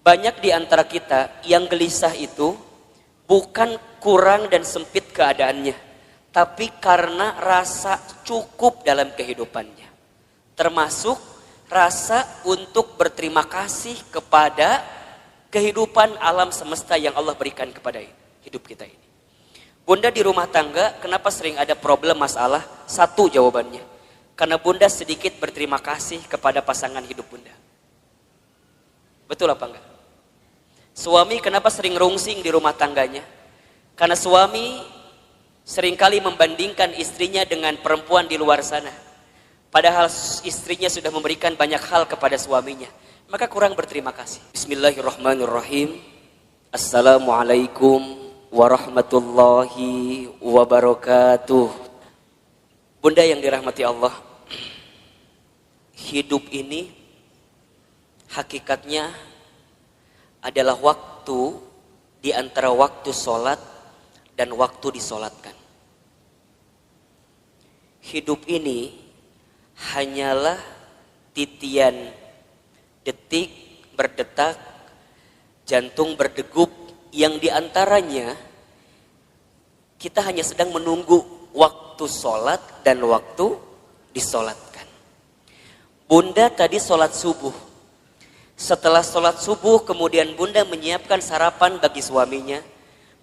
Banyak di antara kita yang gelisah itu bukan kurang dan sempit keadaannya, tapi karena rasa cukup dalam kehidupannya. Termasuk rasa untuk berterima kasih kepada kehidupan alam semesta yang Allah berikan kepada hidup kita ini. Bunda di rumah tangga, kenapa sering ada problem masalah? Satu jawabannya, karena bunda sedikit berterima kasih kepada pasangan hidup bunda. Betul apa enggak? Suami kenapa sering rungsing di rumah tangganya? Karena suami seringkali membandingkan istrinya dengan perempuan di luar sana. Padahal istrinya sudah memberikan banyak hal kepada suaminya. Maka kurang berterima kasih. Bismillahirrahmanirrahim. Assalamualaikum warahmatullahi wabarakatuh. Bunda yang dirahmati Allah, hidup ini hakikatnya adalah waktu di antara waktu sholat dan waktu disolatkan. Hidup ini hanyalah titian detik berdetak, jantung berdegup, yang diantaranya kita hanya sedang menunggu waktu sholat dan waktu disolatkan. Bunda tadi sholat subuh. Setelah sholat subuh kemudian bunda menyiapkan sarapan bagi suaminya,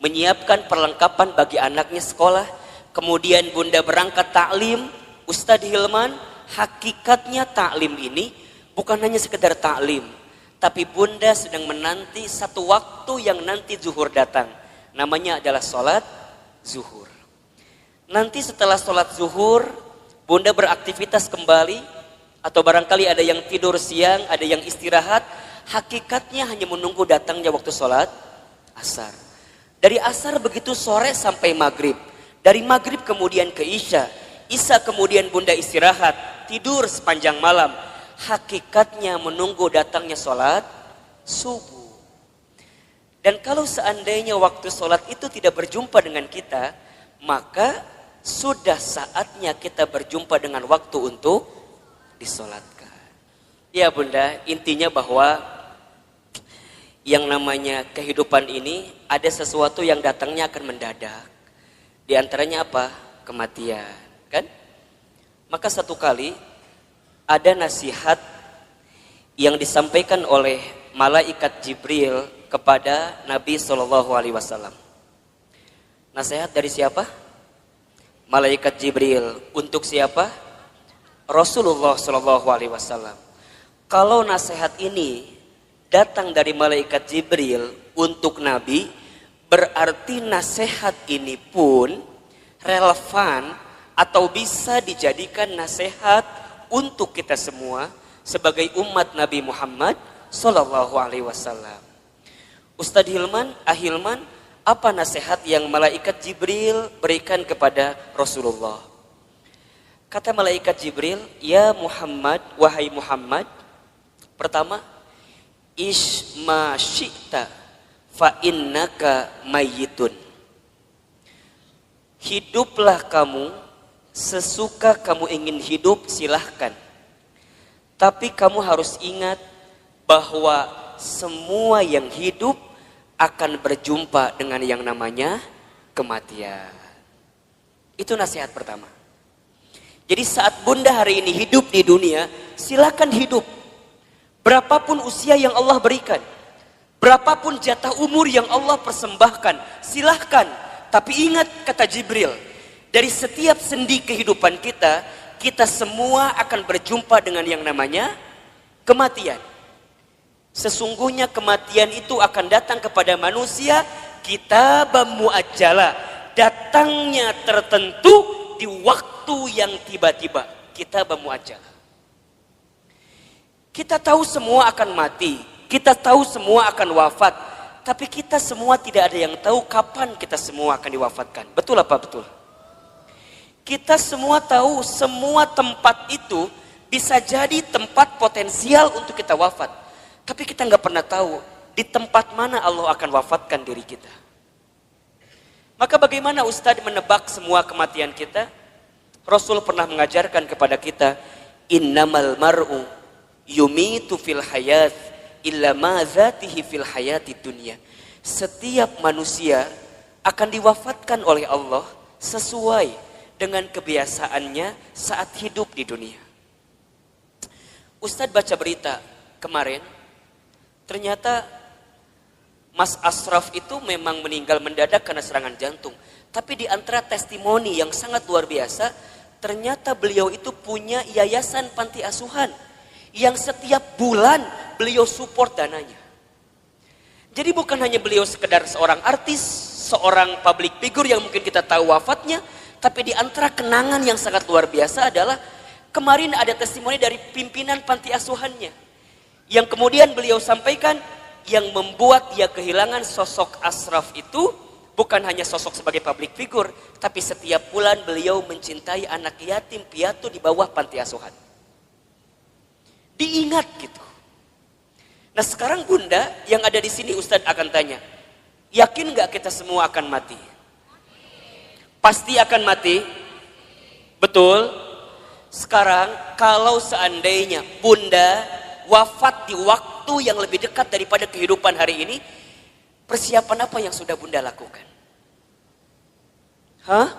menyiapkan perlengkapan bagi anaknya sekolah, kemudian bunda berangkat taklim. Ustadz Hilman, hakikatnya taklim ini bukan hanya sekedar taklim, tapi bunda sedang menanti satu waktu yang nanti zuhur datang, namanya adalah sholat zuhur. Nanti setelah sholat zuhur bunda beraktivitas kembali, atau barangkali ada yang tidur siang, ada yang istirahat. Hakikatnya hanya menunggu datangnya waktu sholat asar. Dari asar begitu sore sampai maghrib. Dari maghrib kemudian ke isya. Isya kemudian bunda istirahat, tidur sepanjang malam. Hakikatnya menunggu datangnya sholat subuh. Dan kalau seandainya waktu sholat itu tidak berjumpa dengan kita, maka sudah saatnya kita berjumpa dengan waktu untuk disolatkan. Ya bunda, intinya bahwa yang namanya kehidupan ini ada sesuatu yang datangnya akan mendadak. Di antaranya apa? Kematian, kan? Maka satu kali ada nasihat yang disampaikan oleh malaikat Jibril kepada Nabi SAW. Nasihat dari siapa? Malaikat Jibril. Untuk siapa? Rasulullah SAW. Kalau nasihat ini datang dari malaikat Jibril untuk Nabi, berarti nasihat ini pun relevan atau bisa dijadikan nasihat untuk kita semua sebagai umat Nabi Muhammad SAW. Ustadz Hilman, Ahilman, apa nasihat yang malaikat Jibril berikan kepada Rasulullah? Kata malaikat Jibril, ya Muhammad, wahai Muhammad, pertama, isma syi'ta fa innaka mayyitun. Hiduplah kamu sesuka kamu ingin hidup, silahkan. Tapi kamu harus ingat bahwa semua yang hidup akan berjumpa dengan yang namanya kematian. Itu nasihat pertama. Jadi saat bunda hari ini hidup di dunia, silakan hidup. Berapapun usia yang Allah berikan, berapapun jatah umur yang Allah persembahkan, silahkan. Tapi ingat kata Jibril, dari setiap sendi kehidupan kita, kita semua akan berjumpa dengan yang namanya kematian. Sesungguhnya kematian itu akan datang kepada manusia, kitaban muajjala, datangnya tertentu di waktu yang tiba-tiba. Kitaban muajjala. Kita tahu semua akan mati, kita tahu semua akan wafat, tapi kita semua tidak ada yang tahu kapan kita semua akan diwafatkan. Betul apa betul? Kita semua tahu semua tempat itu bisa jadi tempat potensial untuk kita wafat, tapi kita nggak pernah tahu di tempat mana Allah akan wafatkan diri kita. Maka bagaimana Ustadz menebak semua kematian kita? Rasul pernah mengajarkan kepada kita, innamal mar'u yumitu fil hayat illa ma dzatihi fil hayati dunya. Setiap manusia akan diwafatkan oleh Allah sesuai dengan kebiasaannya saat hidup di dunia. Ustadz baca berita kemarin, ternyata Mas Ashraf itu memang meninggal mendadak karena serangan jantung. Tapi di antara testimoni yang sangat luar biasa, ternyata beliau itu punya yayasan panti asuhan yang setiap bulan beliau support dananya. Jadi bukan hanya beliau sekedar seorang artis, seorang public figure yang mungkin kita tahu wafatnya, tapi di antara kenangan yang sangat luar biasa adalah kemarin ada testimoni dari pimpinan panti asuhannya yang kemudian beliau sampaikan yang membuat dia kehilangan sosok Ashraf itu bukan hanya sosok sebagai public figure, tapi setiap bulan beliau mencintai anak yatim piatu di bawah panti asuhan. Diingat gitu. Nah sekarang Bunda yang ada di sini Ustadz akan tanya, yakin nggak kita semua akan mati? Pasti akan mati, betul? Sekarang kalau seandainya Bunda wafat di waktu yang lebih dekat daripada kehidupan hari ini, persiapan apa yang sudah Bunda lakukan? Hah?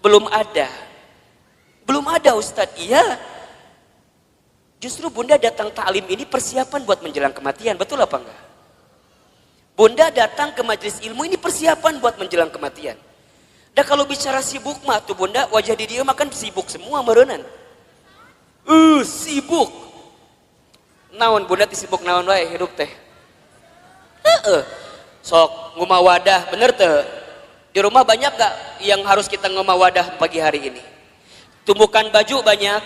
Belum ada. Belum ada Ustadz, iya. Justru Bunda datang ta'lim ini persiapan buat menjelang kematian, betul apa enggak? Bunda datang ke majelis ilmu ini persiapan buat menjelang kematian. Dan kalau bicara sibuk mah tuh Bunda, wajah di dia makan sibuk semua merenan. Sibuk. Naon Bunda sibuk naon wae hidup teh. Sok ngumah wadah, bener teh. Di rumah banyak gak yang harus kita ngumah wadah pagi hari ini? Tumbukan baju banyak,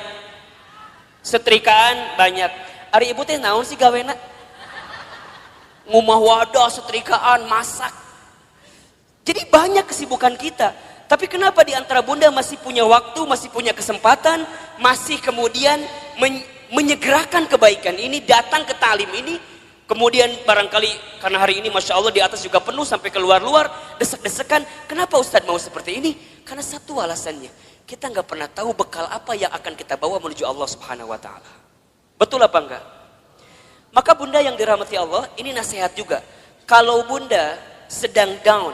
setrikaan banyak. Ari ibu teh naon sih gawena? Ngumah wadah, setrikaan, masak. Jadi banyak kesibukan kita. Tapi kenapa di antara Bunda masih punya waktu, masih punya kesempatan, masih kemudian menyegerakan kebaikan ini, datang ke talim ini, kemudian barangkali karena hari ini Masya Allah di atas juga penuh sampai keluar-luar, desek-desekan. Kenapa Ustadz mau seperti ini? Karena satu alasannya, kita nggak pernah tahu bekal apa yang akan kita bawa menuju Allah Subhanahu Wa Taala. Betul apa enggak? Maka Bunda yang dirahmati Allah, ini nasihat juga. Kalau Bunda sedang down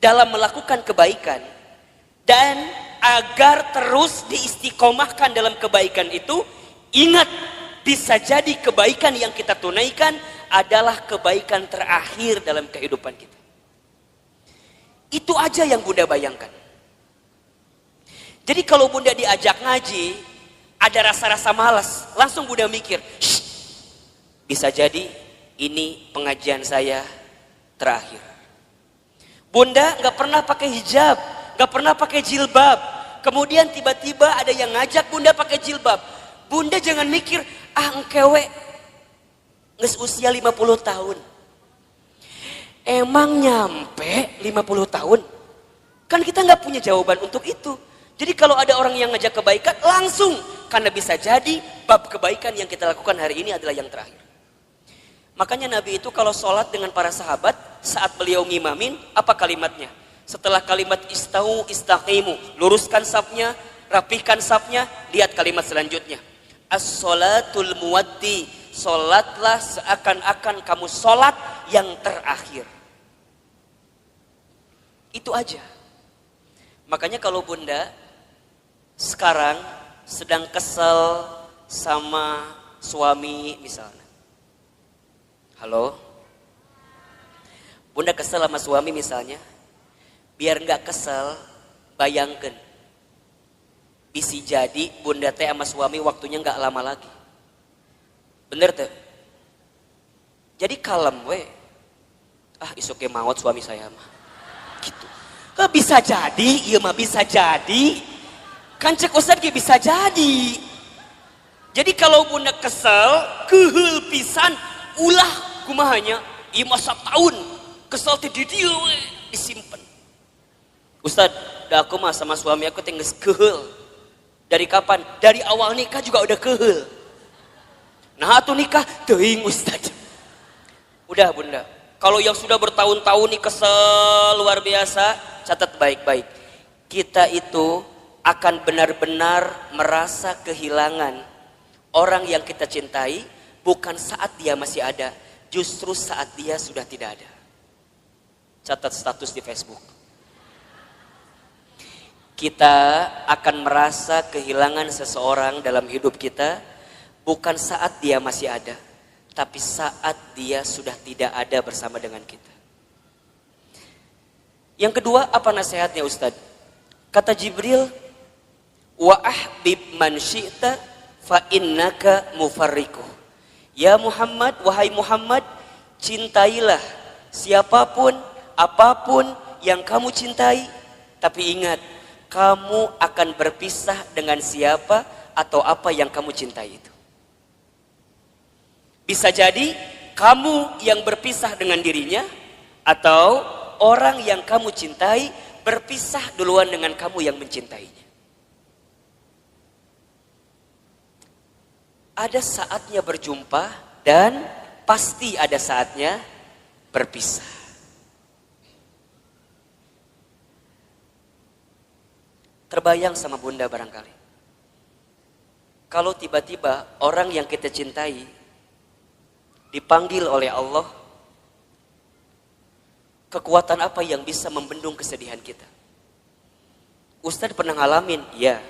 dalam melakukan kebaikan dan agar terus diistiqomahkan dalam kebaikan itu, ingat bisa jadi kebaikan yang kita tunaikan adalah kebaikan terakhir dalam kehidupan kita. Itu aja yang Bunda bayangkan. Jadi kalau Bunda diajak ngaji, ada rasa-rasa malas, langsung Bunda mikir, bisa jadi ini pengajian saya terakhir. Bunda nggak pernah pakai hijab, nggak pernah pakai jilbab. Kemudian tiba-tiba ada yang ngajak Bunda pakai jilbab. Bunda jangan mikir, engkewe nges usia 50 tahun. Emang nyampe 50 tahun? Kan kita nggak punya jawaban untuk itu. Jadi kalau ada orang yang ngajak kebaikan, langsung. Karena bisa jadi bab kebaikan yang kita lakukan hari ini adalah yang terakhir. Makanya Nabi itu kalau sholat dengan para sahabat, saat beliau ngimamin, apa kalimatnya? Setelah kalimat istau istaqimu, luruskan safnya, rapihkan safnya, lihat kalimat selanjutnya. As-sholatul muwaddi, sholatlah seakan-akan kamu sholat yang terakhir. Itu aja. Makanya kalau Bunda sekarang sedang kesel sama suami misalnya. Halo? Bunda kesel sama suami misalnya. Biar nggak kesel, bayangkan. Bisa jadi Bunda teh sama suami waktunya nggak lama lagi. Bener tuh? Jadi kalem we. Isuk maut suami saya mah. Gitu. Bisa jadi, iya mah bisa jadi. Kan cek Ustadz bisa jadi. Jadi kalau Bunda kesel, kehul pisan, ulah kumahanya, iya masa tahun kesel ti di dieu we disimpen. Ustadz, dah aku mah sama suami aku tinggal kehul. Dari kapan? Dari awal nikah juga udah kehul. Nah atuh nikah teuing Ustadz. Udah Bunda, kalau yang sudah bertahun-tahun nih kesel luar biasa, catat baik-baik. Kita itu akan benar-benar merasa kehilangan orang yang kita cintai bukan saat dia masih ada, justru saat dia sudah tidak ada. Catat status di Facebook. Kita akan merasa kehilangan seseorang dalam hidup kita bukan saat dia masih ada, tapi saat dia sudah tidak ada bersama dengan kita. Yang kedua, apa nasihatnya Ustadz? Kata Jibril, wa ahbib man syi'ta fa innaka mufarriquh. Ya Muhammad, wahai Muhammad, cintailah siapapun, apapun yang kamu cintai, tapi ingat, kamu akan berpisah dengan siapa atau apa yang kamu cintai itu. Bisa jadi kamu yang berpisah dengan dirinya, atau orang yang kamu cintai berpisah duluan dengan kamu yang mencintainya. Ada saatnya berjumpa dan pasti ada saatnya berpisah. Terbayang sama bunda barangkali. Kalau tiba-tiba orang yang kita cintai dipanggil oleh Allah, kekuatan apa yang bisa membendung kesedihan kita? Ustadz pernah ngalamin, ya.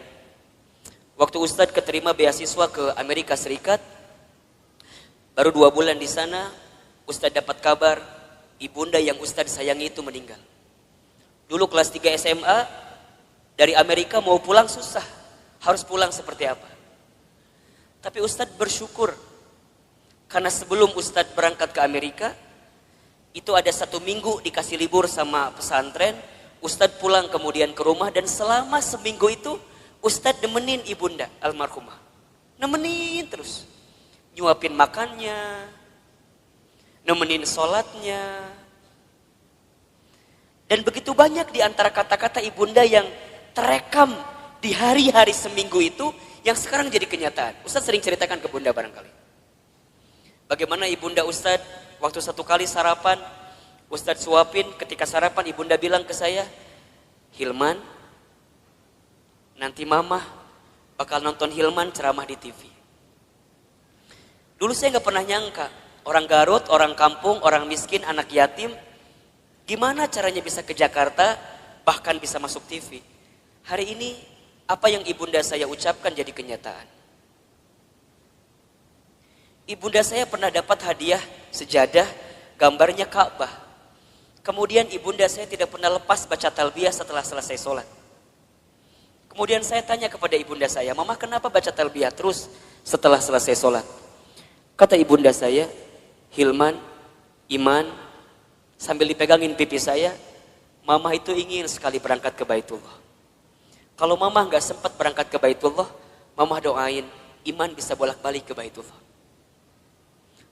Waktu Ustadz keterima beasiswa ke Amerika Serikat, baru 2 bulan di sana, Ustadz dapat kabar ibunda yang Ustadz sayangi itu meninggal. Dulu kelas 3 SMA, dari Amerika mau pulang susah, harus pulang seperti apa. Tapi Ustadz bersyukur, karena sebelum Ustadz berangkat ke Amerika, itu ada 1 minggu dikasih libur sama pesantren, Ustadz pulang kemudian ke rumah, dan selama seminggu itu Ustadz nemenin ibunda almarhumah. Nemenin terus. Nyuapin makannya, nemenin sholatnya. Dan begitu banyak di antara kata-kata ibunda yang terekam di hari-hari seminggu itu, yang sekarang jadi kenyataan. Ustadz sering ceritakan ke bunda barangkali. Bagaimana ibunda Ustadz waktu 1 kali sarapan, Ustadz suapin, ketika sarapan ibunda bilang ke saya, Hilman, nanti mama bakal nonton Hilman ceramah di TV. Dulu saya gak pernah nyangka, orang Garut, orang kampung, orang miskin, anak yatim, gimana caranya bisa ke Jakarta, bahkan bisa masuk TV. Hari ini, apa yang ibunda saya ucapkan jadi kenyataan. Ibunda saya pernah dapat hadiah sejadah, gambarnya Ka'bah. Kemudian ibunda saya tidak pernah lepas baca talbiyah setelah selesai sholat. Kemudian saya tanya kepada ibunda saya, Mama kenapa baca talbiyah terus setelah selesai sholat? Kata ibunda saya, Hilman, Iman, sambil dipegangin pipi saya, Mama itu ingin sekali berangkat ke Baitullah. Kalau Mama gak sempat berangkat ke Baitullah, Mama doain Iman bisa bolak-balik ke Baitullah.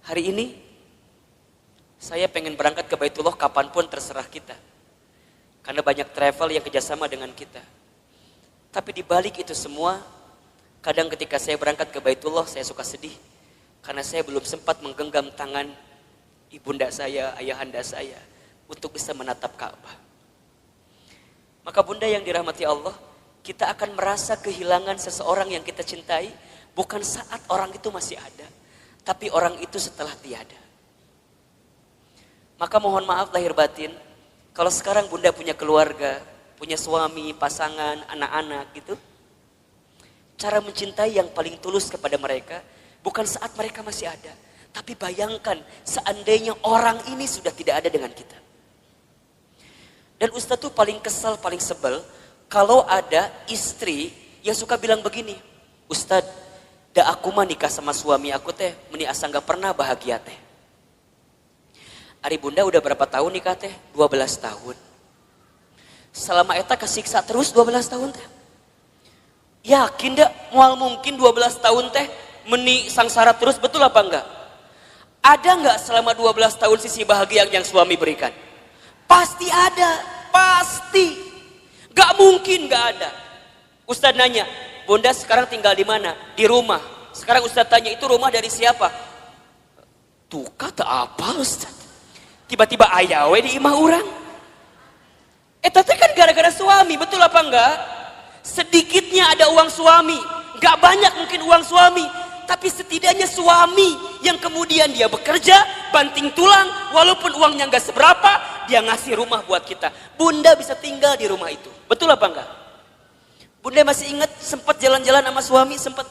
Hari ini, saya pengen berangkat ke Baitullah kapanpun terserah kita. Karena banyak travel yang kerjasama dengan kita. Tapi di balik itu semua, kadang ketika saya berangkat ke Baitullah, saya suka sedih. Karena saya belum sempat menggenggam tangan ibunda saya, ayahanda saya, untuk bisa menatap Ka'bah. Maka bunda yang dirahmati Allah, kita akan merasa kehilangan seseorang yang kita cintai, bukan saat orang itu masih ada, tapi orang itu setelah tiada. Maka mohon maaf lahir batin, kalau sekarang bunda punya keluarga, punya suami, pasangan, anak-anak gitu. Cara mencintai yang paling tulus kepada mereka, bukan saat mereka masih ada. Tapi bayangkan seandainya orang ini sudah tidak ada dengan kita. Dan Ustadz tuh paling kesal, paling sebel, kalau ada istri yang suka bilang begini, Ustadz, da aku mah nikah sama suami aku teh, meni asa gak pernah bahagia teh. Ari bunda udah berapa tahun nikah teh? 12 tahun. Selama eta kesiksa terus 12 tahun teh. Yakin dak moal mungkin 12 tahun teh meni sangsara terus, betul apa enggak? Ada enggak selama 12 tahun sisi bahagia yang suami berikan? Pasti ada, pasti. Gak mungkin gak ada. Ustadz nanya, bunda sekarang tinggal di mana? Di rumah. Sekarang Ustadz tanya, itu rumah dari siapa? Tuh kata apa Ustadz? Tiba-tiba ayawe di imah orang. Tapi kan gara-gara suami, betul apa enggak? Sedikitnya ada uang suami, gak banyak mungkin uang suami, tapi setidaknya suami yang kemudian dia bekerja, banting tulang, walaupun uangnya nggak seberapa, dia ngasih rumah buat kita. Bunda bisa tinggal di rumah itu. Betul apa enggak? Bunda masih ingat sempat jalan-jalan sama suami, sempat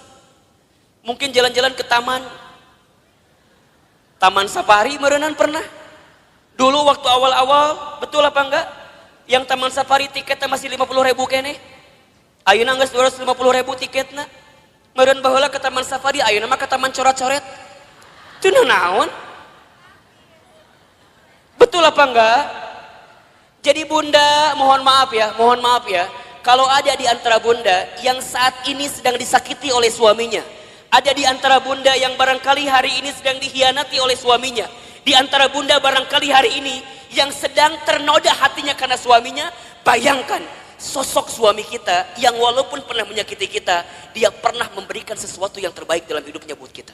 mungkin jalan-jalan ke taman safari merenan pernah. Dulu waktu awal-awal, betul apa enggak? Yang taman safari tiketnya masih 50.000 kene. Ayeuna geus 250.000 tiketna. Meureun baheula ke taman safari, ayeuna mah ke taman coret-coret. Teu naon? Betul apa enggak? Jadi bunda, mohon maaf ya. Kalau ada di antara bunda yang saat ini sedang disakiti oleh suaminya, ada di antara bunda yang barangkali hari ini sedang dikhianati oleh suaminya, di antara bunda barangkali hari ini yang sedang ternoda hatinya karena suaminya, bayangkan sosok suami kita yang walaupun pernah menyakiti kita, dia pernah memberikan sesuatu yang terbaik dalam hidupnya buat kita.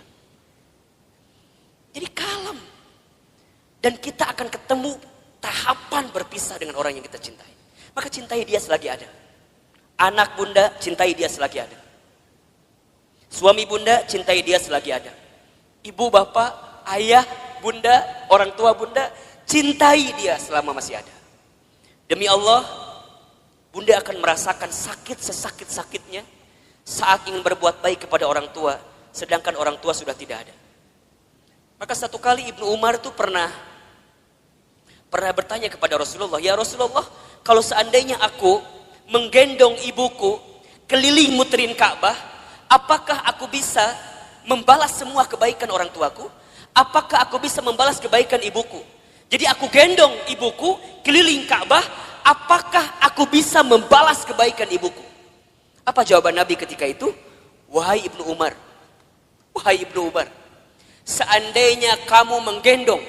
Jadi kalem. Dan kita akan ketemu tahapan berpisah dengan orang yang kita cintai. Maka cintai dia selagi ada. Anak bunda, cintai dia selagi ada. Suami bunda, cintai dia selagi ada. Ibu, bapak, ayah, bunda, orang tua bunda, cintai dia selama masih ada. Demi Allah, bunda akan merasakan sakit sesakit-sakitnya saat ingin berbuat baik kepada orang tua, sedangkan orang tua sudah tidak ada. Maka satu kali Ibnu Umar itu pernah bertanya kepada Rasulullah, ya Rasulullah, kalau seandainya aku menggendong ibuku keliling muterin Ka'bah, apakah aku bisa membalas semua kebaikan orang tuaku? Apakah aku bisa membalas kebaikan ibuku? Jadi aku gendong ibuku keliling Ka'bah, apakah aku bisa membalas kebaikan ibuku? Apa jawaban Nabi ketika itu? Wahai Ibnu Umar, seandainya kamu menggendong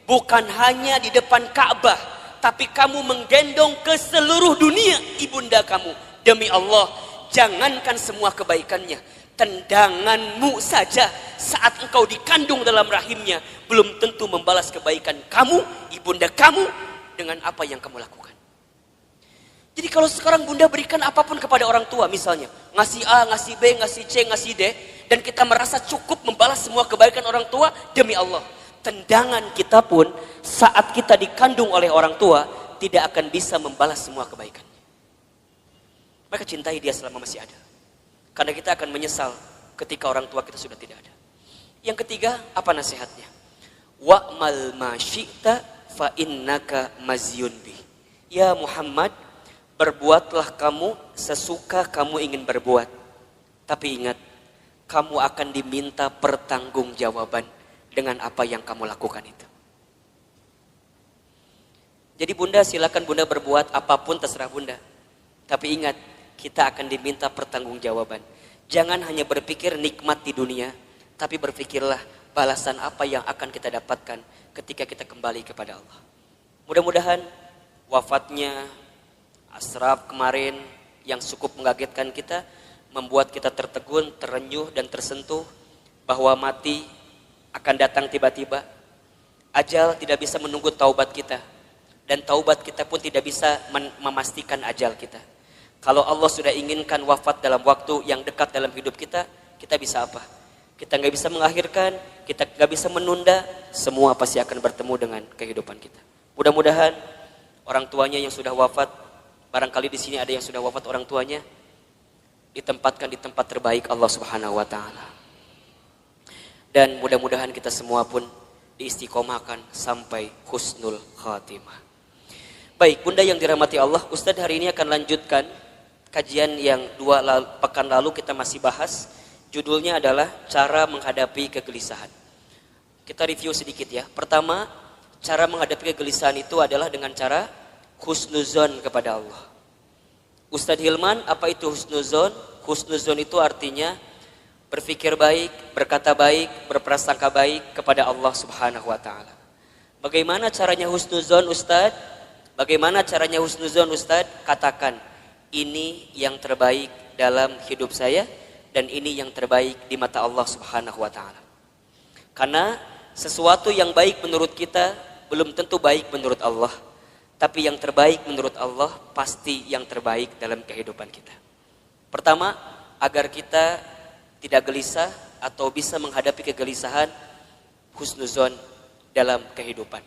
bukan hanya di depan Ka'bah, tapi kamu menggendong ke seluruh dunia ibunda kamu, demi Allah, jangankan semua kebaikannya, tendanganmu saja saat engkau dikandung dalam rahimnya belum tentu membalas kebaikan kamu, ibunda kamu, dengan apa yang kamu lakukan. Jadi kalau sekarang bunda berikan apapun kepada orang tua, misalnya ngasih A, ngasih B, ngasih C, ngasih D, dan kita merasa cukup membalas semua kebaikan orang tua, demi Allah, tendangan kita pun saat kita dikandung oleh orang tua tidak akan bisa membalas semua kebaikan. Maka cintai dia selama masih ada, karena kita akan menyesal ketika orang tua kita sudah tidak ada. Yang ketiga, apa nasihatnya? Wa'mal ma syi'ta fa innaka mazyun bi. Ya Muhammad, berbuatlah kamu sesuka kamu ingin berbuat, tapi ingat, kamu akan diminta pertanggungjawaban dengan apa yang kamu lakukan itu. Jadi bunda, silakan bunda berbuat apapun terserah bunda. Tapi ingat, kita akan diminta pertanggungjawaban. Jangan hanya berpikir nikmat di dunia, tapi berpikirlah balasan apa yang akan kita dapatkan ketika kita kembali kepada Allah. Mudah-mudahan wafatnya Ashraf kemarin yang cukup mengagetkan kita, membuat kita tertegun, terenyuh dan tersentuh bahwa mati akan datang tiba-tiba. Ajal tidak bisa menunggu taubat kita, dan taubat kita pun tidak bisa memastikan ajal kita. Kalau Allah sudah inginkan wafat dalam waktu yang dekat dalam hidup kita, kita bisa apa? Kita nggak bisa mengakhirkan, kita nggak bisa menunda, semua pasti akan bertemu dengan kehidupan kita. Mudah-mudahan orang tuanya yang sudah wafat, barangkali di sini ada yang sudah wafat orang tuanya, ditempatkan di tempat terbaik Allah Subhanahu wa taala. Dan mudah-mudahan kita semua pun diistiqomahkan sampai husnul khatimah. Baik, bunda yang dirahmati Allah, Ustadz hari ini akan lanjutkan kajian yang pekan lalu kita masih bahas. Judulnya adalah cara menghadapi kegelisahan. Kita review sedikit ya. Pertama, cara menghadapi kegelisahan itu adalah dengan cara husnuzon kepada Allah. Ustadz Hilman, apa itu husnuzon? Husnuzon itu artinya berpikir baik, berkata baik, berprasangka baik kepada Allah Subhanahu wa taala. Bagaimana caranya husnuzon, Ustadz? Bagaimana caranya husnuzon, Ustadz? Katakan, ini yang terbaik dalam hidup saya dan ini yang terbaik di mata Allah Subhanahu wa taala. Karena sesuatu yang baik menurut kita belum tentu baik menurut Allah, tapi yang terbaik menurut Allah pasti yang terbaik dalam kehidupan kita. Pertama, agar kita tidak gelisah, atau bisa menghadapi kegelisahan, husnuzon dalam kehidupan.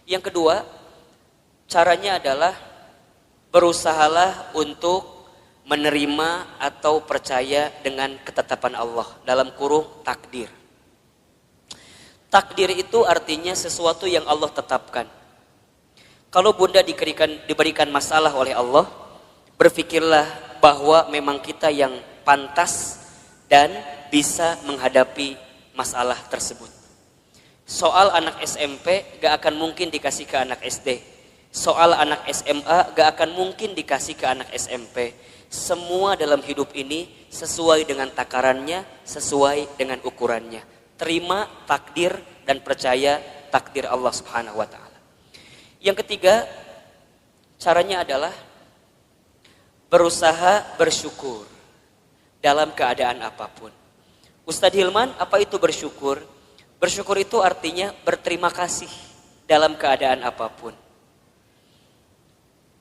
Yang kedua, caranya adalah berusahalah untuk menerima atau percaya dengan ketetapan Allah, dalam kurung takdir. Takdir itu artinya sesuatu yang Allah tetapkan. Kalau bunda diberikan masalah oleh Allah, berpikirlah bahwa memang kita yang pantas dan bisa menghadapi masalah tersebut. Soal anak SMP gak akan mungkin dikasih ke anak SD. Soal anak SMA gak akan mungkin dikasih ke anak SMP. Semua dalam hidup ini sesuai dengan takarannya, sesuai dengan ukurannya. Terima takdir dan percaya takdir Allah Subhanahu wa Ta'ala. Yang ketiga, caranya adalah berusaha bersyukur dalam keadaan apapun. Ustadz Hilman, apa itu bersyukur? Bersyukur itu artinya berterima kasih dalam keadaan apapun.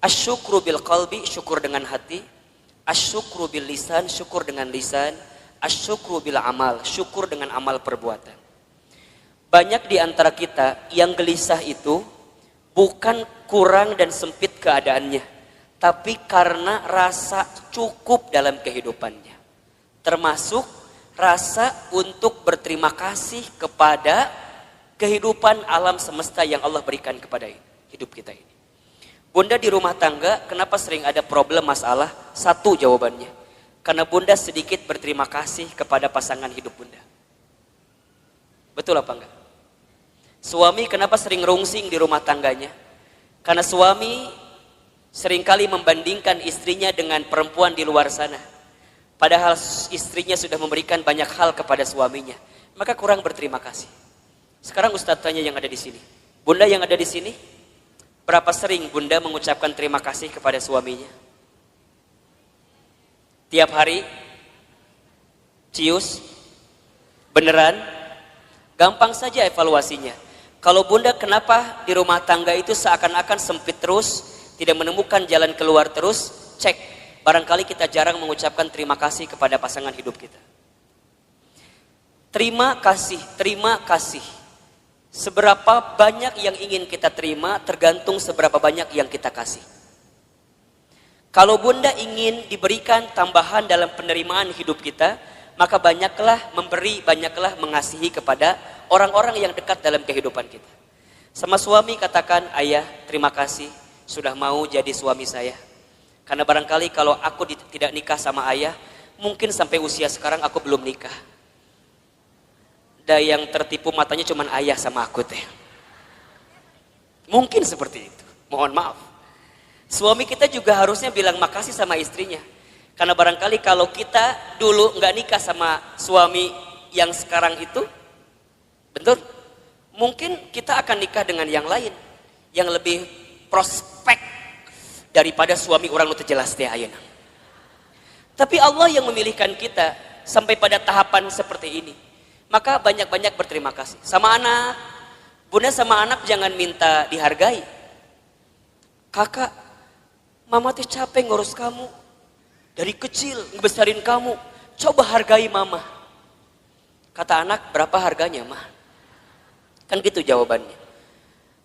Asyukru bil qalbi, syukur dengan hati. Asyukru bil lisan, syukur dengan lisan. Asyukru bil amal, syukur dengan amal perbuatan. Banyak di antara kita yang gelisah itu bukan kurang dan sempit keadaannya, tapi karena rasa cukup dalam kehidupannya. Termasuk rasa untuk berterima kasih kepada kehidupan alam semesta yang Allah berikan kepada hidup kita ini. Bunda di rumah tangga, kenapa sering ada problem masalah? Satu jawabannya, karena bunda sedikit berterima kasih kepada pasangan hidup bunda. Betul apa enggak? Suami kenapa sering rungsing di rumah tangganya? Karena suami seringkali membandingkan istrinya dengan perempuan di luar sana. Padahal istrinya sudah memberikan banyak hal kepada suaminya. Maka kurang berterima kasih. Sekarang Ustadz tanya yang ada di sini. Bunda yang ada di sini, berapa sering bunda mengucapkan terima kasih kepada suaminya? Tiap hari? Cius? Beneran? Gampang saja evaluasinya. Kalau bunda kenapa di rumah tangga itu seakan-akan sempit terus, tidak menemukan jalan keluar terus, cek. Barangkali kita jarang mengucapkan terima kasih kepada pasangan hidup kita. Terima kasih, terima kasih. Seberapa banyak yang ingin kita terima tergantung seberapa banyak yang kita kasih. Kalau bunda ingin diberikan tambahan dalam penerimaan hidup kita, maka banyaklah memberi, banyaklah mengasihi kepada orang-orang yang dekat dalam kehidupan kita. Sama suami katakan, ayah terima kasih sudah mau jadi suami saya. Karena barangkali kalau aku tidak nikah sama ayah, mungkin sampai usia sekarang aku belum nikah. Dan yang tertipu matanya cuma ayah sama aku teh. Mungkin seperti itu, mohon maaf. Suami kita juga harusnya bilang makasih sama istrinya. Karena barangkali kalau kita dulu nggak nikah sama suami yang sekarang itu, betul, mungkin kita akan nikah dengan yang lain, yang lebih prospek daripada suami orang itu jelas teh ayeuna. Tapi Allah yang memilihkan kita sampai pada tahapan seperti ini. Maka banyak-banyak berterima kasih. Sama anak, bunda sama anak jangan minta dihargai. Kakak, mama teh capek ngurus kamu. Dari kecil ngebesarin kamu. Coba hargai mama. Kata anak, berapa harganya mah? Kan gitu jawabannya.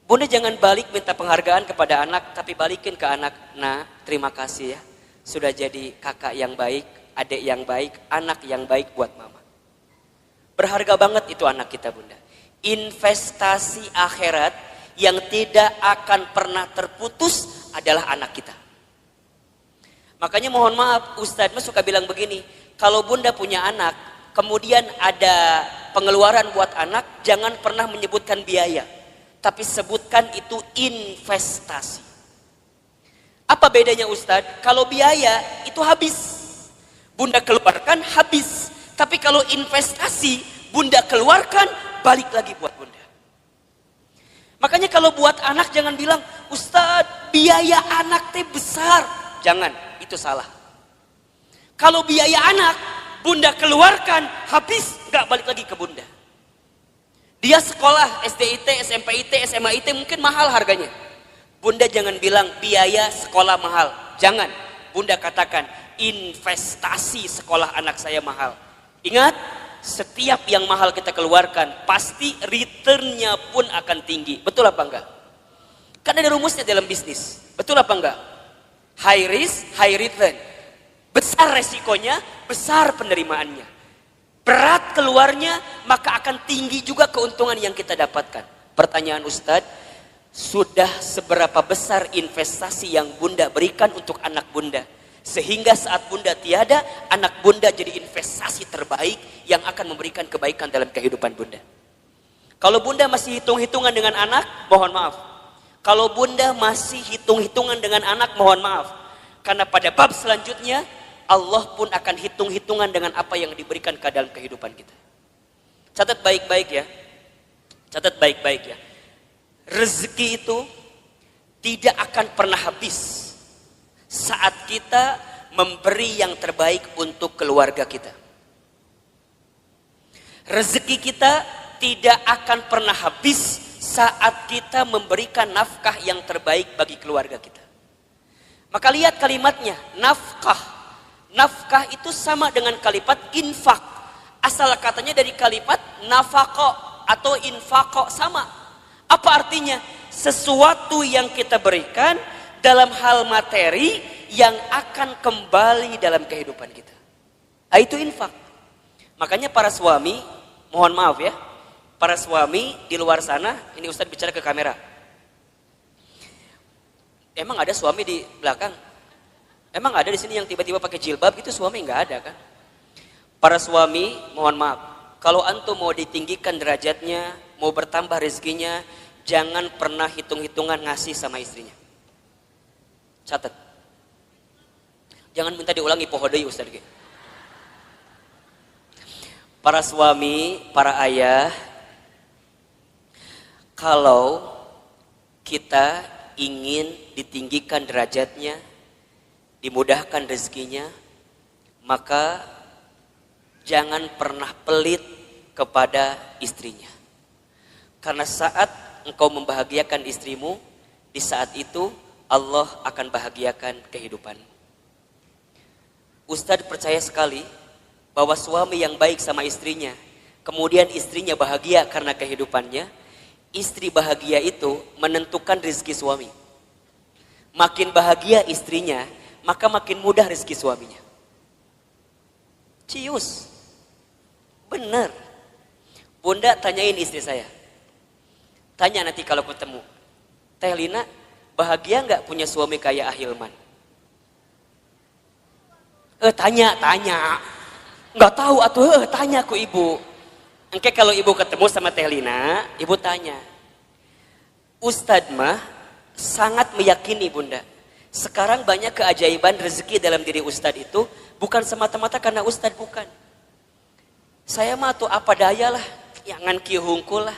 Bunda jangan balik minta penghargaan kepada anak, tapi balikin ke anak. Nah, terima kasih ya. Sudah jadi kakak yang baik, adik yang baik, anak yang baik buat mama. Berharga banget itu anak kita bunda. Investasi akhirat yang tidak akan pernah terputus adalah anak kita. Makanya mohon maaf, Ustadz suka bilang begini. Kalau bunda punya anak, kemudian ada pengeluaran buat anak, jangan pernah menyebutkan biaya. Tapi sebutkan itu investasi. Apa bedanya Ustadz? Kalau biaya itu habis. Bunda keluarkan habis. Tapi kalau investasi, bunda keluarkan, balik lagi buat bunda. Makanya kalau buat anak jangan bilang, Ustadz biaya anak teh besar. Jangan, itu salah. Kalau biaya anak, bunda keluarkan, habis, gak balik lagi ke bunda. Dia sekolah SDIT, SMPIT, SMAIT mungkin mahal harganya. Bunda jangan bilang biaya sekolah mahal. Jangan. Bunda katakan investasi sekolah anak saya mahal. Ingat, setiap yang mahal kita keluarkan, pasti returnnya pun akan tinggi. Betul apa enggak? Kan ada rumusnya dalam bisnis. Betul apa enggak? High risk, high return. Besar resikonya, besar penerimaannya. Berat keluarnya, maka akan tinggi juga keuntungan yang kita dapatkan. Pertanyaan Ustadz, sudah seberapa besar investasi yang Bunda berikan untuk anak Bunda? Sehingga saat Bunda tiada, anak Bunda jadi investasi terbaik yang akan memberikan kebaikan dalam kehidupan Bunda. Kalau Bunda masih hitung-hitungan dengan anak, mohon maaf. Kalau Bunda masih hitung-hitungan dengan anak, mohon maaf. Karena pada bab selanjutnya, Allah pun akan hitung-hitungan dengan apa yang diberikan ke dalam kehidupan kita. Catat baik-baik ya. Catat baik-baik ya. Rezeki itu tidak akan pernah habis saat kita memberi yang terbaik untuk keluarga kita. Rezeki kita tidak akan pernah habis saat kita memberikan nafkah yang terbaik bagi keluarga kita. Maka lihat kalimatnya, nafkah. Nafkah itu sama dengan kalimat infak. Asal katanya dari kalimat nafako atau infako, sama. Apa artinya? Sesuatu yang kita berikan dalam hal materi yang akan kembali dalam kehidupan kita. Itu infak. Makanya para suami, mohon maaf ya, para suami di luar sana, ini Ustadz bicara ke kamera. Emang ada suami di belakang? Emang ada di sini yang tiba-tiba pakai jilbab gitu? Suami nggak ada kan? Para suami, mohon maaf, kalau antum mau ditinggikan derajatnya, mau bertambah rezekinya, jangan pernah hitung-hitungan ngasih sama istrinya. Catat. Jangan minta diulangi pohodoi Ustaz. Para suami, para ayah, kalau kita ingin ditinggikan derajatnya, dimudahkan rezekinya, maka jangan pernah pelit kepada istrinya. Karena saat engkau membahagiakan istrimu, di saat itu Allah akan bahagiakan kehidupanmu. Ustadz percaya sekali bahwa suami yang baik sama istrinya, kemudian istrinya bahagia karena kehidupannya, istri bahagia itu menentukan rezeki suami. Makin bahagia istrinya, maka makin mudah rezeki suaminya. Cius. Benar. Bunda tanyain istri saya. Tanya nanti kalau ketemu. Teh Lina, bahagia nggak punya suami kayak Ahilman? Tanya. Nggak tahu atuh, tanya ku ibu. Engke kalau ibu ketemu sama Teh Lina, ibu tanya. Ustadz mah sangat meyakini Bunda. Sekarang banyak keajaiban rezeki dalam diri Ustadz itu bukan semata-mata karena Ustadz, bukan. Saya mah tuh apa daya lah, jangan kieu hungkul lah.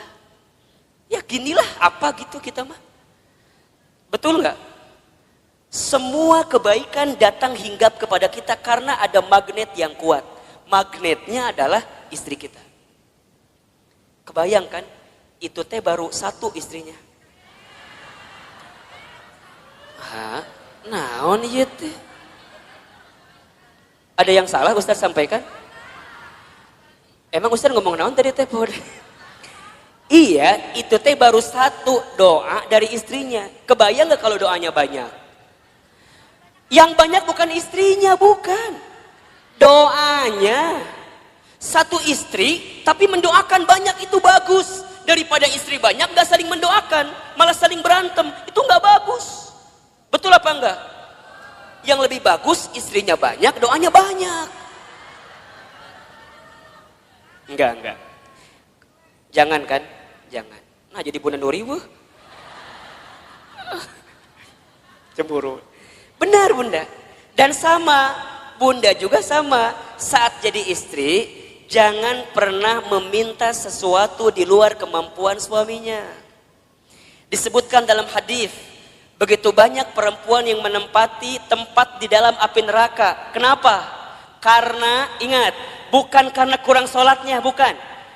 Ya ginilah apa gitu kita mah. Betul nggak? Semua kebaikan datang hinggap kepada kita karena ada magnet yang kuat. Magnetnya adalah istri kita. Kebayangkan, itu teh baru satu istrinya. Hah? Naon ieu teh? Ada yang salah Ustaz sampaikan? Emang Ustaz ngomong naon tadi teh? Iya, itu teh baru satu doa dari istrinya. Kebayang gak kalau doanya banyak? Yang banyak bukan istrinya, bukan. Doanya. Satu istri, tapi mendoakan banyak, itu bagus. Daripada istri banyak gak saling mendoakan, malah saling berantem. Itu gak bagus. Betul apa enggak? Yang lebih bagus istrinya banyak, doanya banyak. Enggak. Jangan kan? Jangan. Nah jadi Bunda Nuri cemburu. Benar Bunda. Dan sama, Bunda juga sama. Saat jadi istri, jangan pernah meminta sesuatu di luar kemampuan suaminya. Disebutkan dalam hadis, begitu banyak perempuan yang menempati tempat di dalam api neraka. Kenapa? Karena ingat, bukan karena kurang sholatnya, bukan.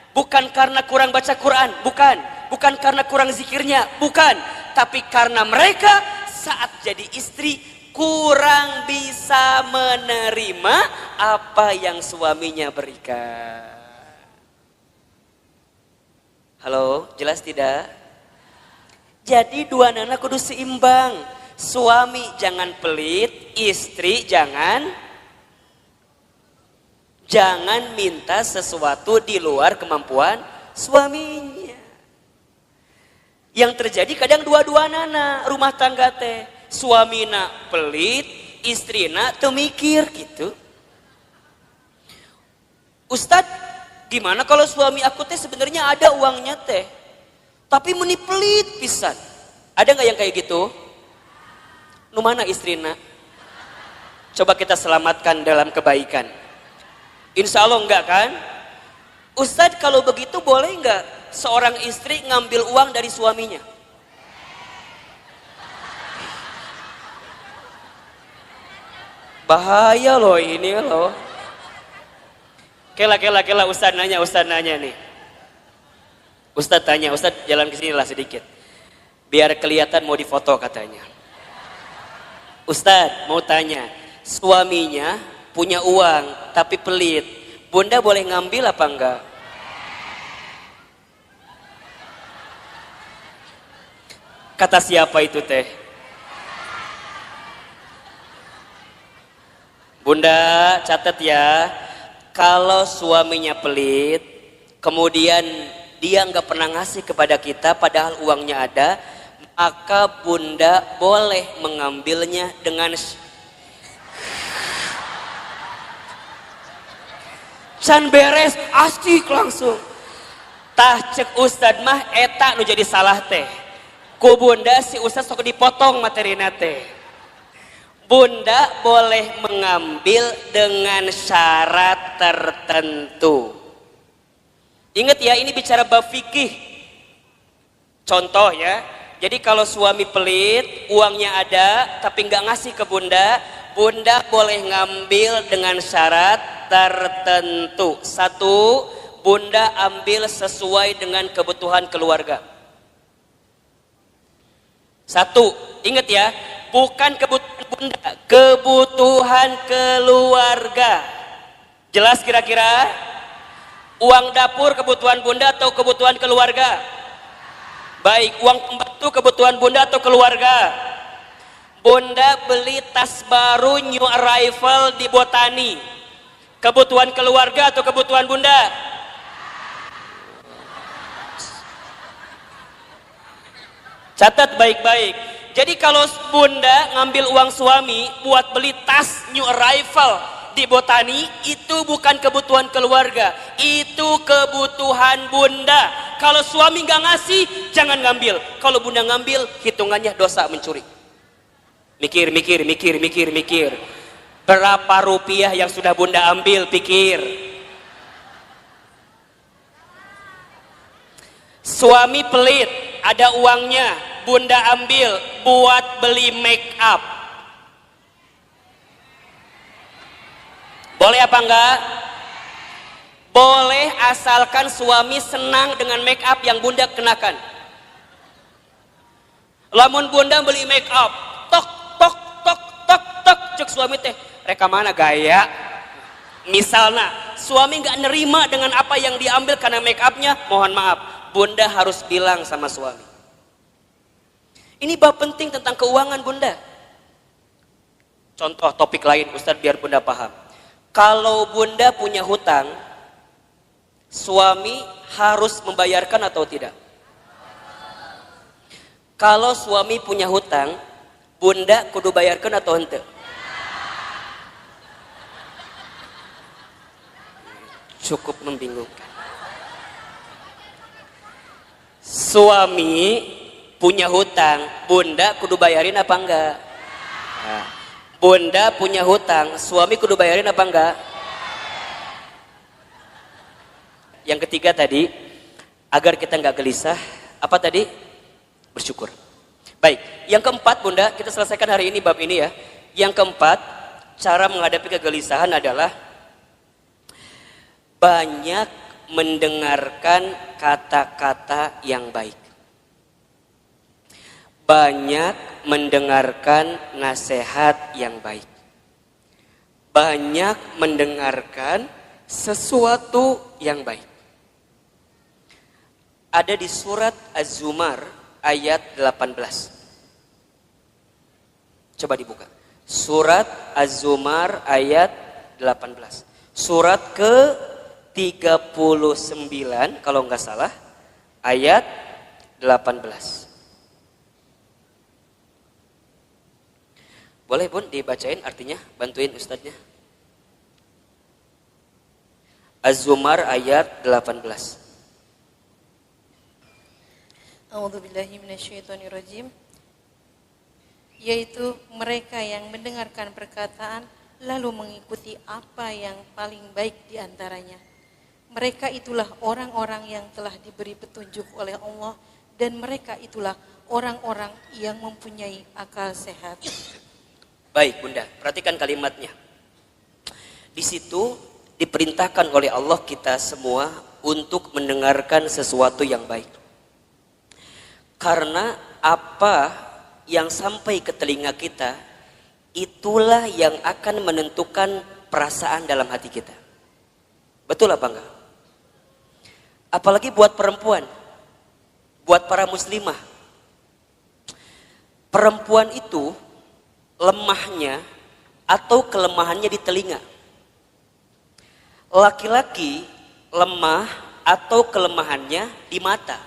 Bukan karena kurang baca Quran, bukan. Bukan karena kurang zikirnya, bukan. Tapi karena mereka saat jadi istri kurang bisa menerima apa yang suaminya berikan. Halo, jelas tidak? Jadi dua nana kudu seimbang. Suami jangan pelit, istri jangan minta sesuatu di luar kemampuan suaminya. Yang terjadi kadang dua-dua nana rumah tangga teh. Suamina pelit, istrina teu mikir gitu. Ustadz, gimana kalau suami aku teh sebenarnya ada uangnya teh, tapi meni pelit pisan. Ada nggak yang kayak gitu? Nu mana istrina? Coba kita selamatkan dalam kebaikan. Insya Allah enggak kan? Ustadz, kalau begitu boleh enggak seorang istri ngambil uang dari suaminya? Bahaya loh ini loh. Kela Ustadz nanya nih. Ustadz tanya, Ustadz jalan ke sini lah sedikit. Biar kelihatan mau difoto katanya. Ustadz mau tanya, suaminya punya uang tapi pelit. Bunda boleh ngambil apa enggak? Kata siapa itu teh? Bunda catat ya, kalau suaminya pelit, kemudian dia nggak pernah ngasih kepada kita padahal uangnya ada, maka bunda boleh mengambilnya dengan can beres, asik langsung. Tah cek Ustad mah eta nu jadi salah teh. Ku bunda si Ustad sok dipotong materina teh. Bunda boleh mengambil dengan syarat tertentu. Ingat ya, ini bicara bab fikih. Contoh ya, jadi kalau suami pelit, uangnya ada tapi nggak ngasih ke bunda, bunda boleh ngambil dengan syarat tertentu. Satu, bunda ambil sesuai dengan kebutuhan keluarga. Satu, ingat ya, bukan kebutuhan bunda, kebutuhan keluarga. Jelas kira-kira? Uang dapur kebutuhan bunda atau kebutuhan keluarga? Baik, uang pembantu kebutuhan bunda atau keluarga? Bunda beli tas baru new arrival di Botani, kebutuhan keluarga atau kebutuhan bunda? Catat baik-baik. Jadi kalau bunda ngambil uang suami buat beli tas new arrival di Botani, itu bukan kebutuhan keluarga, itu kebutuhan bunda. Kalau suami nggak ngasih, jangan ngambil. Kalau bunda ngambil, hitungannya dosa mencuri. Mikir. Berapa rupiah yang sudah bunda ambil, pikir. Suami pelit, ada uangnya, bunda ambil buat beli make up. Boleh apa enggak? Boleh, asalkan suami senang dengan make up yang bunda kenakan. Lamun bunda beli make up, tok cek suami teh, reka mana gaya? Misalnya suami nggak nerima dengan apa yang diambil karena make upnya, mohon maaf, bunda harus bilang sama suami. Ini bab penting tentang keuangan bunda. Contoh topik lain Ustadz biar bunda paham. Kalau bunda punya hutang, suami harus membayarkan atau tidak? Kalau suami punya hutang, bunda kudu bayarkan atau henteu? Cukup membingungkan. Suami punya hutang, bunda kudu bayarin apa enggak? Nah, bunda punya hutang, suami kudu bayarin apa enggak? Yang ketiga tadi, agar kita enggak gelisah, apa tadi? Bersyukur. Baik, yang keempat bunda, kita selesaikan hari ini bab ini ya. Yang keempat, cara menghadapi kegelisahan adalah banyak mendengarkan kata-kata yang baik. Banyak mendengarkan nasihat yang baik. Banyak mendengarkan sesuatu yang baik. ada di surat Az-Zumar ayat 18. Coba dibuka. Surat Az-Zumar ayat 18. Surat ke-39 kalau nggak salah, ayat 18. Boleh Bun dibacain artinya, bantuin ustadznya. Az-Zumar ayat 18. A'udzubillahi minasyaitonirrajim. Yaitu mereka yang mendengarkan perkataan lalu mengikuti apa yang paling baik di antaranya. Mereka itulah orang-orang yang telah diberi petunjuk oleh Allah dan mereka itulah orang-orang yang mempunyai akal sehat. Baik Bunda, perhatikan kalimatnya. Di situ diperintahkan oleh Allah kita semua untuk mendengarkan sesuatu yang baik. Karena apa yang sampai ke telinga kita, itulah yang akan menentukan perasaan dalam hati kita. Betul apa enggak? Apalagi buat perempuan, buat para muslimah. Perempuan itu lemahnya atau kelemahannya di telinga. Laki-laki lemah atau kelemahannya di mata.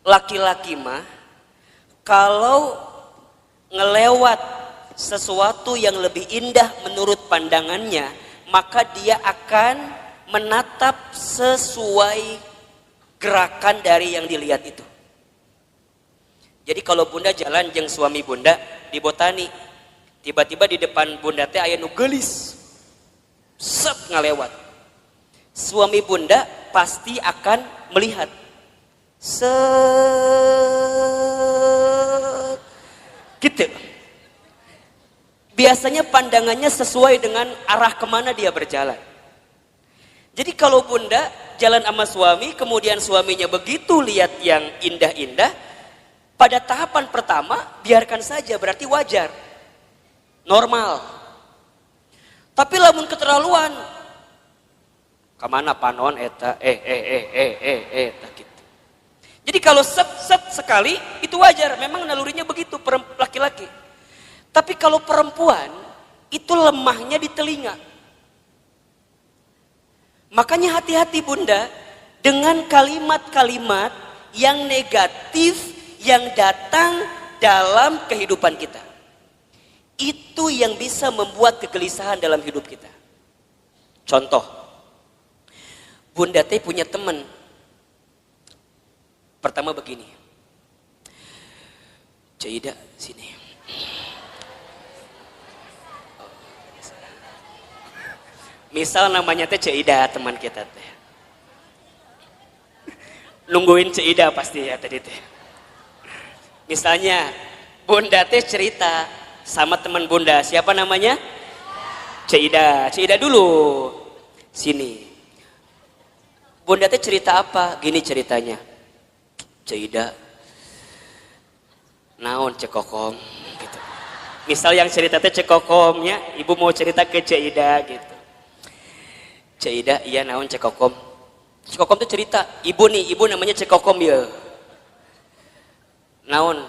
Laki-laki mah kalau ngelewat sesuatu yang lebih indah menurut pandangannya, maka dia akan menatap sesuai gerakan dari yang dilihat itu. Jadi kalau Bunda jalan jeung suami Bunda di botani, tiba-tiba di depan Bunda teh aya nu geulis. Set ngalewat. Suami Bunda pasti akan melihat. Set gitu. Biasanya pandangannya sesuai dengan arah kemana dia berjalan. Jadi kalau Bunda jalan sama suami, kemudian suaminya begitu lihat yang indah-indah, pada tahapan pertama biarkan saja, berarti wajar, normal. Tapi lamun keterlaluan, kemana panon eta eta gitu. Jadi kalau set sekali itu wajar, memang nalurinya begitu laki-laki. Tapi kalau perempuan itu lemahnya di telinga. Makanya hati-hati Bunda dengan kalimat-kalimat yang negatif yang datang dalam kehidupan kita. Itu yang bisa membuat kegelisahan dalam hidup kita. Contoh, Bunda teh punya teman. Pertama begini, Cida sini. Misal namanya teh Cida, teman kita teh. Nungguin Cida pasti ya tadi teh. Misalnya Bunda teh cerita sama teman Bunda, siapa namanya? Cida. Cida dulu. Sini. Bunda teh cerita apa? Gini ceritanya. Cida, naon cekokom gitu. Misal yang cerita teh cekokomnya, ibu mau cerita ke Cida gitu. Cida, iya naon cekokom. Cekokom tuh cerita, ibu namanya cekokom ya. Naon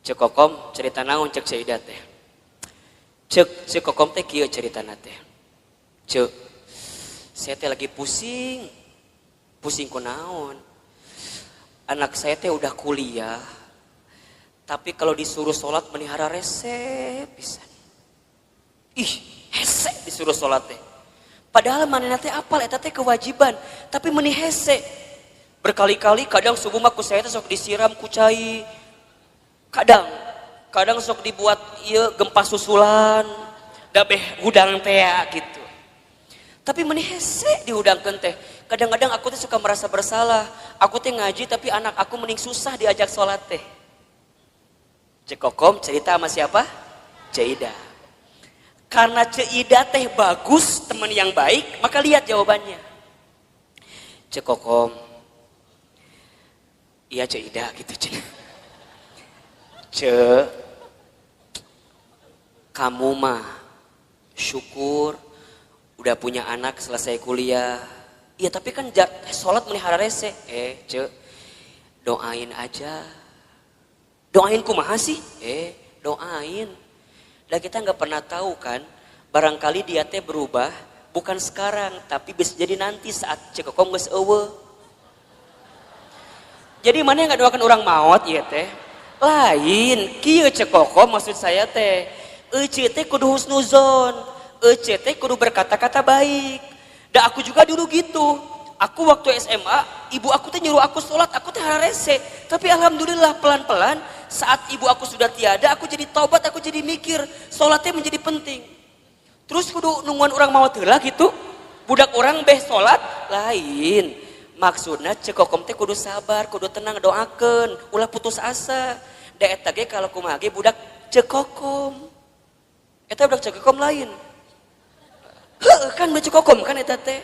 cekokom cerita naon cek Cida teh. Cekokom teh kieu ceritana teh. Cek, saya teh lagi pusing ku naon. Anak saya teh udah kuliah, tapi kalau disuruh sholat melihara rese pisan. Ih, hese disuruh sholat teh. Padahal manehna teh apal eta teh kewajiban, tapi meuni hese. Berkali-kali kadang subuh mah ku saya teh sok disiram ku cai. Kadang sok dibuat ieu gempa susulan, da beh hudang teh gitu. Tapi meuni hese dihudangkeun teh. Kadang-kadang aku tuh suka merasa bersalah. Aku teh ngaji tapi anak aku mending susah diajak sholat teh. Cekokom cerita sama siapa? Cida. Karena Cida teh bagus, teman yang baik, maka lihat jawabannya. Cekokom. Iya Cida gitu. Kamu mah syukur udah punya anak selesai kuliah. Ya tapi kan sholat melihara rese. Ce, doain aja. Doain kumaha sih? Doain. Dan kita nggak pernah tahu kan, barangkali dia teh berubah, bukan sekarang, tapi bisa jadi nanti saat cekokom geus eueuh. Jadi mana yang nggak doakan orang maut ya teh? Lain, kieu cekokom maksud saya teh. Ece teh kudu husnuzon, ece teh kudu berkata-kata baik. Dan aku juga dulu gitu. Aku waktu SMA, ibu aku teh nyuruh aku sholat, aku teh rese. Tapi alhamdulillah pelan-pelan saat ibu aku sudah tiada, aku jadi taubat, aku jadi mikir sholatnya menjadi penting. Terus kudu nungguan orang mau heula gitu. Budak orang beh sholat lain. Maksudnya cekokom teh kudu sabar, kudu tenang, doakeun, ulah putus asa. Da eta ge kalau kumaha ge budak cekokom. Eta budak cekokom lain. Kan cekokom kan eta teh.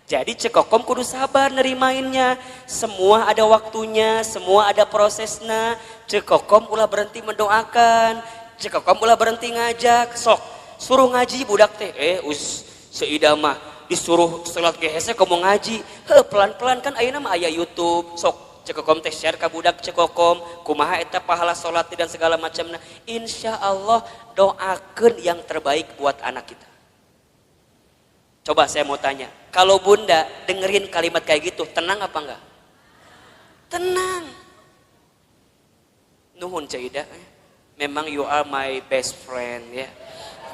Jadi cekokom kudu sabar nerimainnya. Semua ada waktunya, semua ada prosesnya. Cekokom ulah berhenti mendoakan, cekokom ulah berhenti ngajak. Sok suruh ngaji budak teh. Seidah mah disuruh salat ge hese komo ngaji. Pelan-pelan kan ayeuna mah aya YouTube. Sok cekokom teh share ka budak cekokom kumaha eta pahala salat dan segala macamna. Insyaallah doakeun yang terbaik buat anak kita. Coba saya mau tanya, kalau bunda dengerin kalimat kayak gitu, tenang apa enggak? Tenang. Nuhun Caidah, memang you are my best friend ya.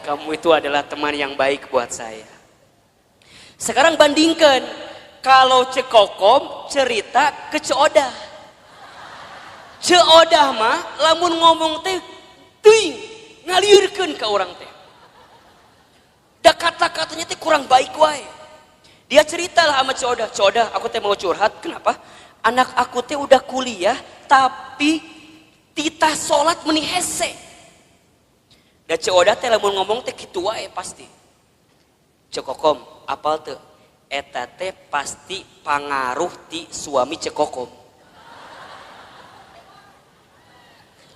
Kamu itu adalah teman yang baik buat saya. Sekarang bandingkan, kalau cekokom cerita ke Ceodah. Ceodah mah lamun ngomong teh teuing ngaliurkeun ka urang teh. Da kata-katanya teh kurang baik wae. Dia ceritalah sama Ceodah, Ceodah aku teh mau curhat, kenapa? Anak aku teh udah kuliah tapi titah sholat meni hese. Da Ceodah teh lamun ngomong teh kitu wae pasti. Cekokom, apal teu? Eta teh pasti pangaruh ti suami cekokom.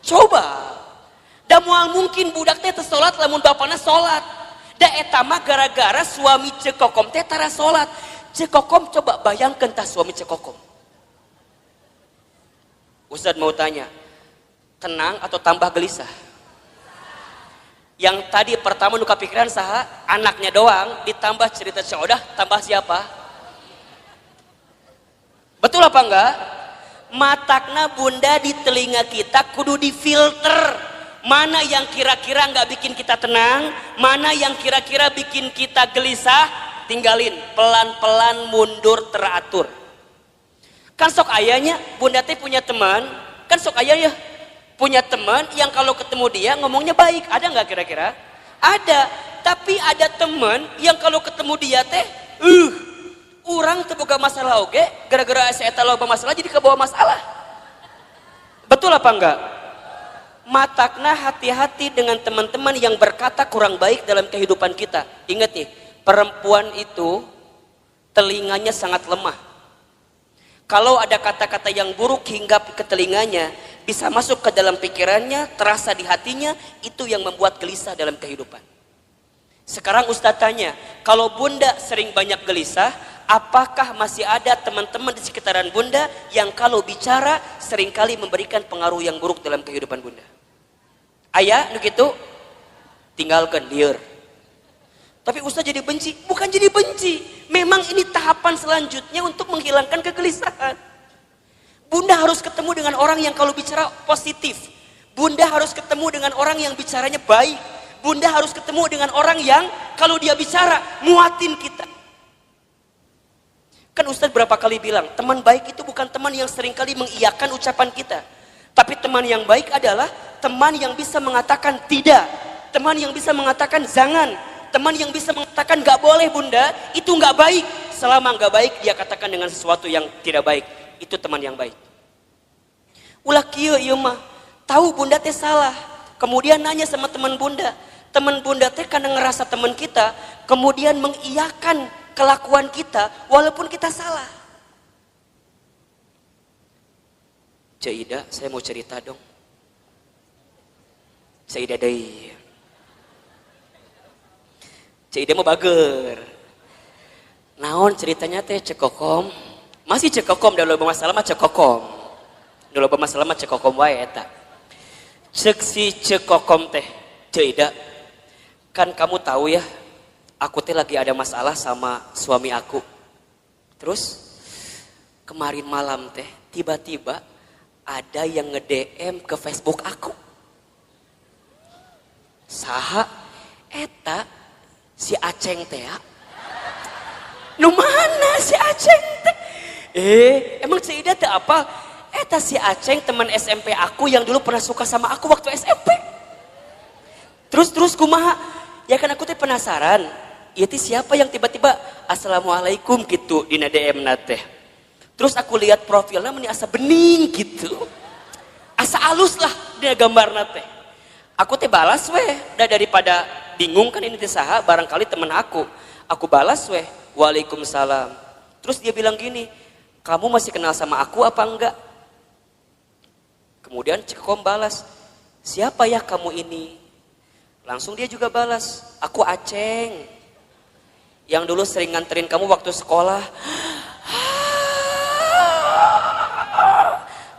Coba. Da moal mungkin budak teh teu sholat lamun bapana sholat. Da eta mah gara-gara suami cekokom teh tara salat. Cekokom coba bayangkeun tah suami cekokom. Ustaz mau tanya, tenang atau tambah gelisah? Yang tadi pertama nu kapikiran saha? Anaknya doang, ditambah cerita Ceodah, tambah siapa? Betul apa enggak? Matakna bunda di telinga kita kudu difilter. Mana yang kira-kira nggak bikin kita tenang, mana yang kira-kira bikin kita gelisah, tinggalin, pelan-pelan mundur teratur. Kan sok ayahnya, bunda teh punya teman, kan sok ayah ya, punya teman yang kalau ketemu dia ngomongnya baik, ada nggak kira-kira? Ada, tapi ada teman yang kalau ketemu dia teh, orang terbuka masalah oke, gara-gara saya tahu masalah jadi kebawa masalah. Betul apa enggak? Matakna hati-hati dengan teman-teman yang berkata kurang baik dalam kehidupan kita. Ingat nih, perempuan itu telinganya sangat lemah. Kalau ada kata-kata yang buruk hingga ke telinganya, bisa masuk ke dalam pikirannya, terasa di hatinya, itu yang membuat gelisah dalam kehidupan. Sekarang Ustadz tanya, kalau bunda sering banyak gelisah, apakah masih ada teman-teman di sekitaran bunda yang kalau bicara seringkali memberikan pengaruh yang buruk dalam kehidupan bunda? Ayah, nu gitu, tinggalkan lieur. Tapi Ustaz jadi benci, bukan jadi benci. Memang ini tahapan selanjutnya untuk menghilangkan kegelisahan. Bunda harus ketemu dengan orang yang kalau bicara positif. Bunda harus ketemu dengan orang yang bicaranya baik. Bunda harus ketemu dengan orang yang kalau dia bicara muatin kita. Kan Ustaz berapa kali bilang, teman baik itu bukan teman yang seringkali mengiyakan ucapan kita. Tapi teman yang baik adalah teman yang bisa mengatakan tidak, teman yang bisa mengatakan jangan, teman yang bisa mengatakan gak boleh bunda, itu gak baik. Selama gak baik dia katakan dengan sesuatu yang tidak baik, itu teman yang baik. Ulah kieu ieu mah, tahu bunda teh salah, kemudian nanya sama teman bunda teh karena ngerasa teman kita, kemudian mengiyakan kelakuan kita walaupun kita salah. Caidah, saya mau cerita dong. Caidah deui. Caidah mau bager. Naon ceritanya teh cekokom? Masih cekokom, dah loba masalah mah cekokom. Dah loba masalah mah cekokom wae eta. Cek si cekokom teh, Ceuida. Kan kamu tahu ya, aku teh lagi ada masalah sama suami aku. Terus kemarin malam teh tiba-tiba ada yang nge-DM ke Facebook aku. Saha eta si Aceng teh ya. Nu mana si Aceng teh? Emang Ceuida teh apa? Eta si Aceng teman SMP aku yang dulu pernah suka sama aku waktu SMP. Terus kumaha? Ya kan aku teh penasaran. Ieu siapa yang tiba-tiba assalamualaikum gitu di DM teh. Terus aku lihat profilnya meni asa bening gitu. Asa alus lah dia gambarna teh. Aku teh balas weh, daripada bingung kan ini teh saha, barangkali teman aku. Aku balas weh, waalaikumsalam. Terus dia bilang gini, kamu masih kenal sama aku apa enggak? Kemudian Cekom balas, siapa ya kamu ini? Langsung dia juga balas, aku Aceng. Yang dulu sering nganterin kamu waktu sekolah.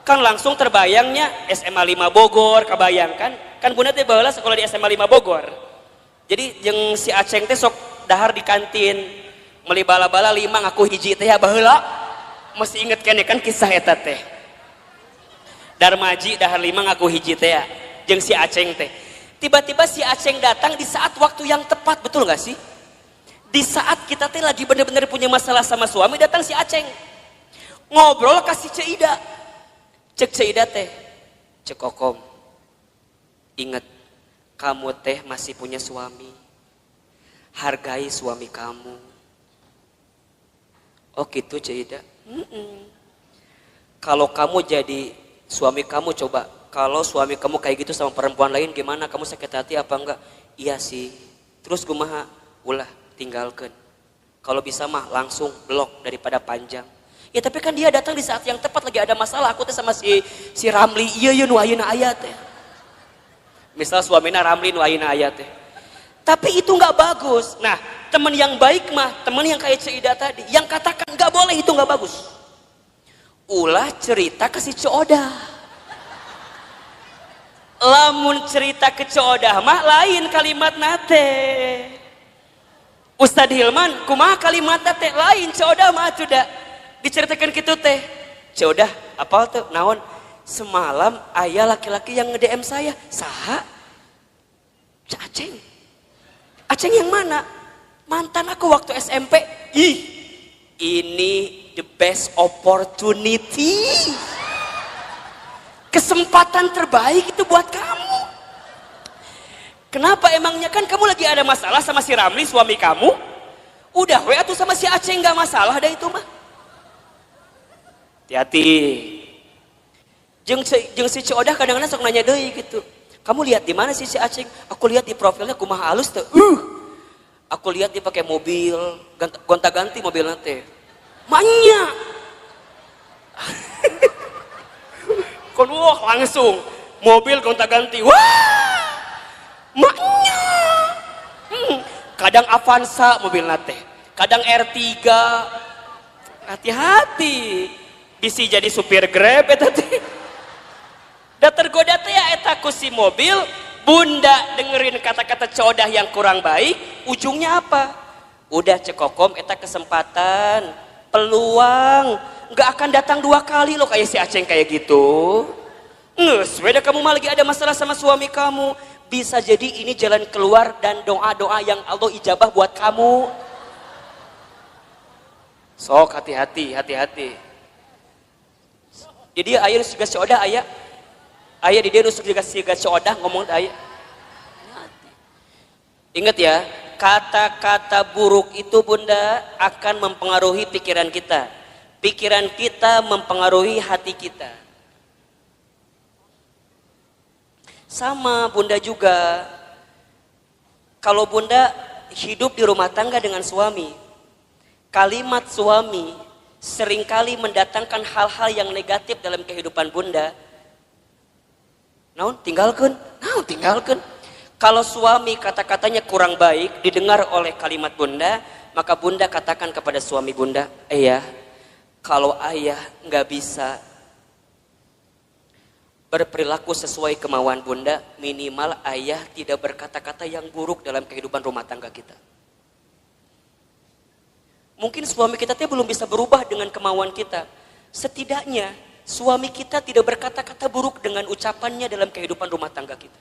Kan langsung terbayangnya SMA 5 Bogor, kebayangkan? Kan bunda teh baheula sekolah di SMA 5 Bogor. Jadi jeung si Aceng teh sok dahar di kantin. Meuli bala-bala 5 ngaku hiji teh ya baheula. Masih inget kene kan kisah eta teh. Darmaji dahar 5 ngaku hiji teh ya. Jeung si Aceng teh. Tiba-tiba si Aceng datang di saat waktu yang tepat, betul gak sih? Di saat kita teh lagi bener-bener punya masalah sama suami, datang si Aceng. Ngobrol kasih Ceuida. Cek Ceuida teh, cek Kokom. Ingat, kamu teh masih punya suami. Hargai suami kamu. Oh gitu Ceuida. Kalau kamu jadi suami kamu, coba kalau suami kamu kayak gitu sama perempuan lain gimana? Kamu sakit hati apa enggak? Iya sih. Terus kumaha? Ulah tinggalkan. Kalau bisa mah langsung blok daripada panjang. Ya tapi kan dia datang di saat yang tepat, lagi ada masalah. Aku teh sama si Ramli, iya nu ayeuna aya teh. Misal suamina Ramli nu ayeuna aya teh. Tapi itu nggak bagus. Nah, teman yang baik mah, teman yang kayak Ceuida tadi, yang katakan nggak boleh itu nggak bagus. Ulah cerita ke si Coodah. Lamun cerita ke Coodah mah lain kalimat nate. Ustadz Hilman, kumaha kalimat nate lain Coodah mah sudah diceritakan gitu teh. Coodah, apal tuh naon? Semalam ayah laki-laki yang nge-DM saya. Saha? Aceng. Aceng yang mana? Mantan aku waktu SMP. Ih, ini the best opportunity. Kesempatan terbaik itu buat kamu. Kenapa emangnya? Kan kamu lagi ada masalah sama si Ramli suami kamu. Udah we atuh sama si Aceng gak masalah dah itu mah. Hati-hati. Jeung si Coodah kadang-kadang sok nanya deui gitu. Kamu lihat di mana sih si Aceng? Aku lihat di profilnya kumaha halus teh. Aku lihat dia pakai mobil, gonta-ganti mobil teh. Manya. Kon wah langsung mobil gonta-ganti. Wah! Manya. Kadang Avanza mobil teh. Kadang R3. Hati-hati. Bisa jadi supir Grab eta teh. Da tergoda teh ya eta ku si mobil, bunda dengerin kata-kata Coodah yang kurang baik, ujungnya apa? Udah cekokom eta kesempatan, peluang, nggak akan datang 2 kali loh kayak si Aceng kayak gitu. Nges, beda kamu mah lagi ada masalah sama suami kamu, bisa jadi ini jalan keluar dan doa-doa yang Allah ijabah buat kamu. Sok hati-hati, hati-hati. Jadi ayah juga Coodah ayah di dia nusuk juga si Coodah ngomong ayah. Ingat ya, kata-kata buruk itu bunda akan mempengaruhi pikiran kita. Pikiran kita mempengaruhi hati kita. Sama bunda juga, kalau bunda hidup di rumah tangga dengan suami, kalimat suami seringkali mendatangkan hal-hal yang negatif dalam kehidupan bunda. Naon tinggalkan. Kalau suami kata-katanya kurang baik didengar oleh kalimat bunda, maka bunda katakan kepada suami bunda, ayah, kalau ayah nggak bisa berperilaku sesuai kemauan bunda, minimal ayah tidak berkata-kata yang buruk dalam kehidupan rumah tangga kita. Mungkin suami kita belum bisa berubah dengan kemauan kita. Setidaknya suami kita tidak berkata-kata buruk dengan ucapannya dalam kehidupan rumah tangga kita.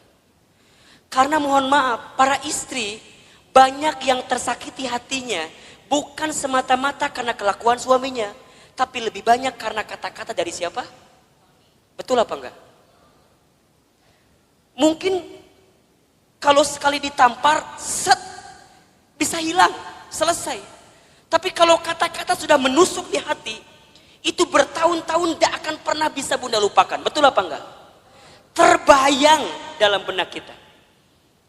Karena mohon maaf, para istri banyak yang tersakiti hatinya bukan semata-mata karena kelakuan suaminya, tapi lebih banyak karena kata-kata dari siapa? Betul apa enggak? Mungkin kalau sekali ditampar, set, bisa hilang, selesai. Tapi kalau kata-kata sudah menusuk di hati, itu bertahun-tahun tidak akan pernah bisa bunda lupakan. Betul apa enggak? Terbayang dalam benak kita.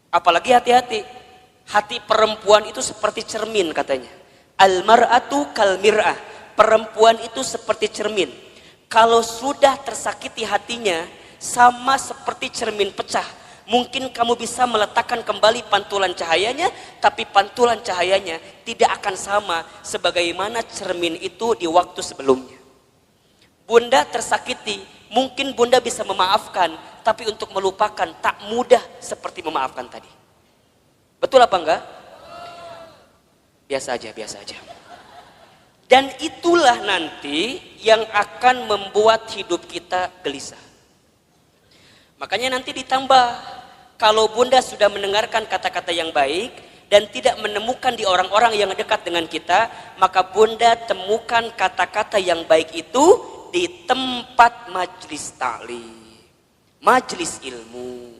Apalagi hati-hati. Hati perempuan itu seperti cermin katanya. Al-mar'atu kal mir'ah. Perempuan itu seperti cermin. Kalau sudah tersakiti hatinya, sama seperti cermin pecah. Mungkin kamu bisa meletakkan kembali pantulan cahayanya, tapi pantulan cahayanya tidak akan sama sebagaimana cermin itu di waktu sebelumnya. Bunda tersakiti, mungkin bunda bisa memaafkan, tapi untuk melupakan tak mudah seperti memaafkan tadi. Betul apa enggak? Biasa aja, biasa aja. Dan itulah nanti yang akan membuat hidup kita gelisah. Makanya nanti ditambah, kalau bunda sudah mendengarkan kata-kata yang baik dan tidak menemukan di orang-orang yang dekat dengan kita, maka bunda temukan kata-kata yang baik itu di tempat majlis ta'lim, majlis ilmu.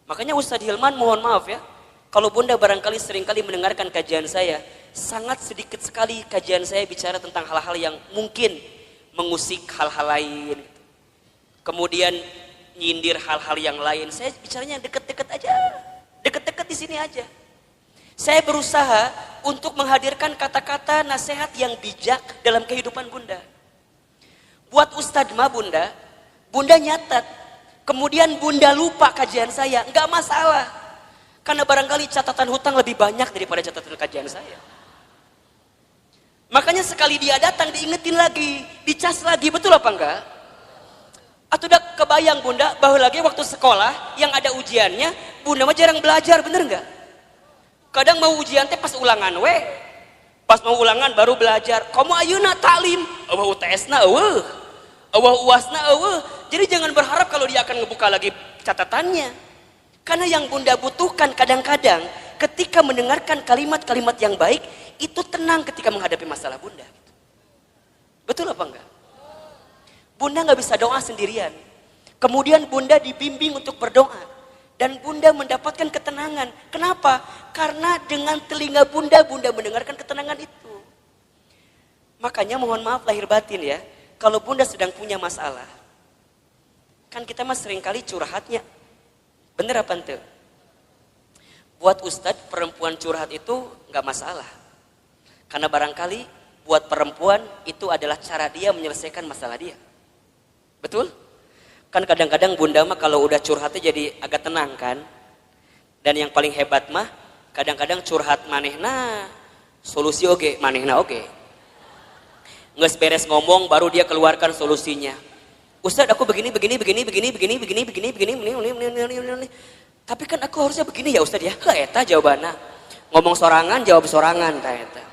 Makanya Ustadz Hilman mohon maaf ya, kalau bunda barangkali seringkali mendengarkan kajian saya, sangat sedikit sekali kajian saya bicara tentang hal-hal yang mungkin mengusik hal-hal lain, kemudian nyindir hal-hal yang lain. Saya bicaranya deket-deket aja, deket-deket di sini aja. Saya berusaha untuk menghadirkan kata-kata nasihat yang bijak dalam kehidupan bunda. Buat Ustadz mah bunda nyatat, kemudian bunda lupa kajian saya, nggak masalah. Karena barangkali catatan hutang lebih banyak daripada catatan kajian saya. Makanya sekali dia datang diingetin lagi, dicas lagi, betul apa enggak? Atau udah kebayang bunda bahwa lagi waktu sekolah yang ada ujiannya, bunda mah jarang belajar, bener nggak? Kadang mau ujian teh pas ulangan pas mau ulangan baru belajar. Kamu ayeuna taklim, eueuh UTS-na eueuh, eueuh UAS-na eueuh. Jadi jangan berharap kalau dia akan ngebuka lagi catatannya. Karena yang bunda butuhkan kadang-kadang ketika mendengarkan kalimat-kalimat yang baik, itu tenang ketika menghadapi masalah bunda. Betul apa enggak? Bunda nggak bisa doa sendirian. Kemudian bunda dibimbing untuk berdoa. Dan bunda mendapatkan ketenangan. Kenapa? Karena dengan telinga bunda mendengarkan ketenangan itu. Makanya mohon maaf lahir batin ya. Kalau bunda sedang punya masalah. Kan kita mah seringkali curhatnya. Bener apa ente? Buat ustadz perempuan curhat itu nggak masalah. Karena barangkali buat perempuan itu adalah cara dia menyelesaikan masalah dia. Betul? Kan kadang-kadang bunda mah kalau udah curhatnya jadi agak tenang kan. Dan yang paling hebat mah kadang-kadang curhat manehna solusi oge, manehna oge. Nges beres ngomong baru dia keluarkan solusinya. Ustadz aku begini. Tapi kan aku harusnya begini ya Ustadz ya. Eta jawabannya. Ngomong sorangan jawab sorangan ta eta.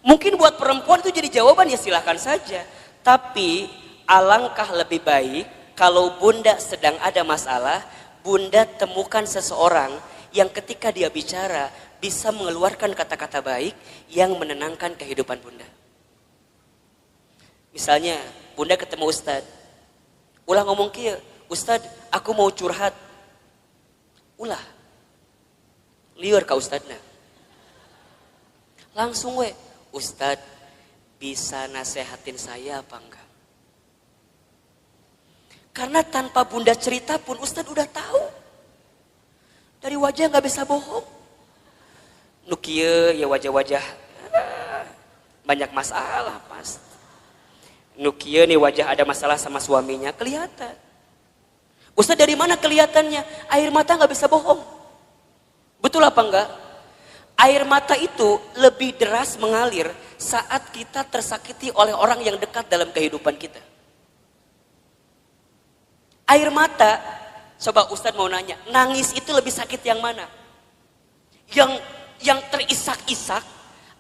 Mungkin buat perempuan itu jadi jawaban ya silahkan saja. Tapi alangkah lebih baik kalau bunda sedang ada masalah, bunda temukan seseorang yang ketika dia bicara bisa mengeluarkan kata-kata baik yang menenangkan kehidupan bunda. Misalnya bunda ketemu Ustadz, ulah ngomong kieu, Ustadz aku mau curhat. Ulah liur ka Ustadna. Langsung Ustadz bisa nasehatin saya apa enggak? Karena tanpa bunda cerita pun Ustadz udah tahu. Dari wajah nggak bisa bohong. Nukie ya wajah-wajah banyak masalah pasti. Nukie nih wajah ada masalah sama suaminya kelihatan. Ustadz dari mana kelihatannya? Air mata nggak bisa bohong. Betul apa enggak? Air mata itu lebih deras mengalir saat kita tersakiti oleh orang yang dekat dalam kehidupan kita. Air mata, coba Ustadz mau nanya, nangis itu lebih sakit yang mana? Yang terisak-isak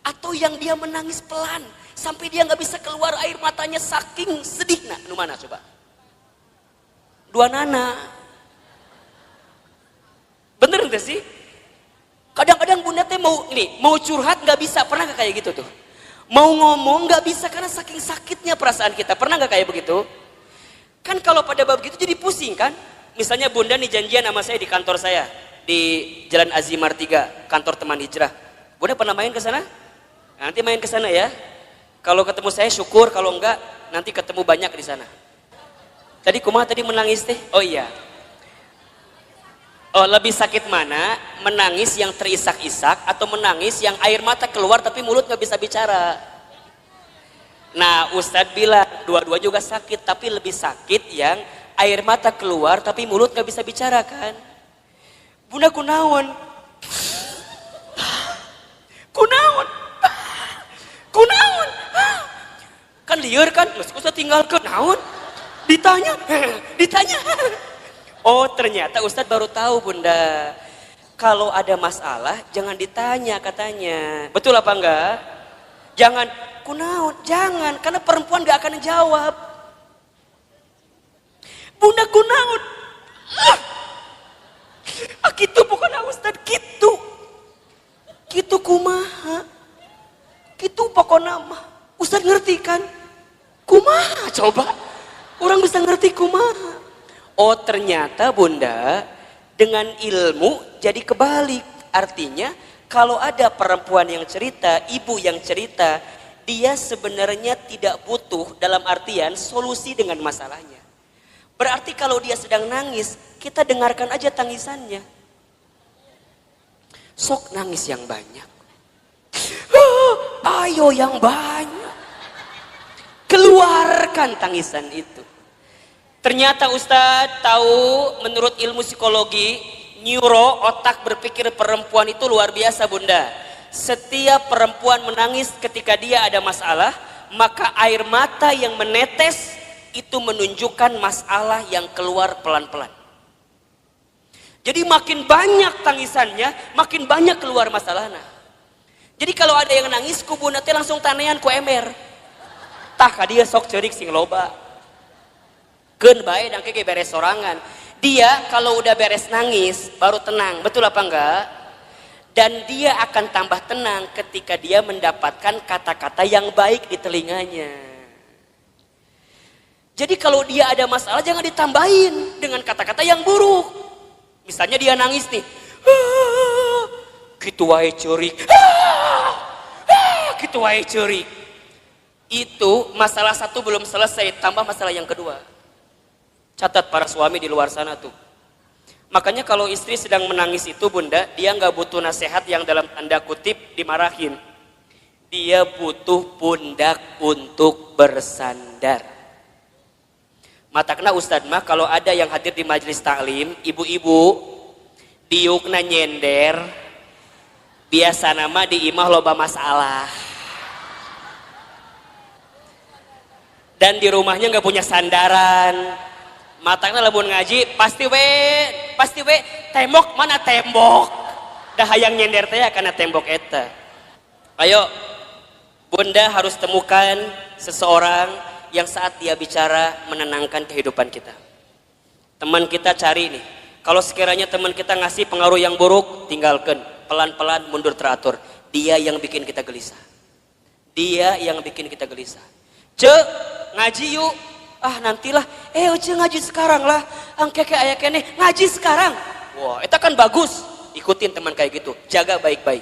atau yang dia menangis pelan sampai dia nggak bisa keluar air matanya saking sedih? Nah, nu mana coba? Dua nana. Bener nggak sih? Kadang-kadang bunda teh mau curhat nggak bisa, pernah nggak kayak gitu tuh? Mau ngomong nggak bisa karena saking sakitnya perasaan kita, pernah nggak kayak begitu? Kan kalau pada bab gitu jadi pusing kan? Misalnya bunda nih janjian sama saya di kantor saya di Jalan Azimar 3, kantor teman hijrah. Bunda pernah main ke sana? Nanti main ke sana ya. Kalau ketemu saya syukur, kalau enggak nanti ketemu banyak di sana. Tadi kumaha tadi menangis teh? Oh iya. Oh, lebih sakit mana? Menangis yang terisak-isak atau menangis yang air mata keluar tapi mulut nggak bisa bicara? Nah, Ustadz bilang dua-dua juga sakit, tapi lebih sakit yang air mata keluar tapi mulut nggak bisa bicara kan? Bunda kunaon? Kunaon? Kunaon? Kan liar kan? Ustadz tinggalkan naon? Ditanya. Oh, ternyata Ustadz baru tahu bunda. Kalau ada masalah jangan ditanya katanya. Betul apa enggak? Jangan kunaon, jangan, karena perempuan gak akan jawab. Bunda kunaon? Gitu bukan Ustadz, gitu. Gitu kumaha? Gitu pokoknya mah. Ustadz ngerti kan? Kumaha coba? Orang bisa ngerti kumaha. Oh ternyata bunda dengan ilmu jadi kebalik. Artinya kalau ada perempuan yang cerita, ibu yang cerita, dia sebenarnya tidak butuh dalam artian solusi dengan masalahnya. Berarti kalau dia sedang nangis, kita dengarkan aja tangisannya. Sok nangis yang banyak. Ayo yang banyak. Keluarkan tangisan itu. Ternyata Ustadz tahu menurut ilmu psikologi, neuro, otak berpikir perempuan itu luar biasa bunda. Setiap perempuan menangis ketika dia ada masalah, maka air mata yang menetes itu menunjukkan masalah yang keluar pelan-pelan. Jadi makin banyak tangisannya, makin banyak keluar masalahnya. Jadi kalau ada yang nangis, ku bunda teh langsung tanean ku emer. Tah ka dia sok ceurik sing loba. Keun bae dangke ge beres sorangan. Dia kalau udah beres nangis baru tenang, betul apa enggak? Dan dia akan tambah tenang ketika dia mendapatkan kata-kata yang baik di telinganya. Jadi kalau dia ada masalah jangan ditambahin dengan kata-kata yang buruk. Misalnya dia nangis nih. Gitu wae ceurik. Gitu wae ceurik. Itu masalah satu belum selesai, tambah masalah yang kedua. Catat para suami di luar sana tuh. Makanya kalau istri sedang menangis itu bunda, dia nggak butuh nasihat yang dalam tanda kutip dimarahin. Dia butuh pundak untuk bersandar. Matakna Ustadz mah kalau ada yang hadir di majelis taklim, ibu-ibu, diukna nyender, biasa nama di imah loba masalah. Dan di rumahnya nggak punya sandaran. Matangna lamun ngaji pasti we tembok mana tembok dah hayang nyender teh karena tembok eta. Ayo bunda harus temukan seseorang yang saat dia bicara menenangkan kehidupan kita. Teman kita cari nih, kalau sekiranya teman kita ngasih pengaruh yang buruk, tinggalkan, pelan-pelan mundur teratur. Dia yang bikin kita gelisah. Dia yang bikin kita gelisah. Cek ngaji yuk. Ah nantilah, uci ngaji sekarang lah, angkeke aya kene ngaji sekarang. Wah, itu kan bagus. Ikutin teman kayak gitu, jaga baik-baik.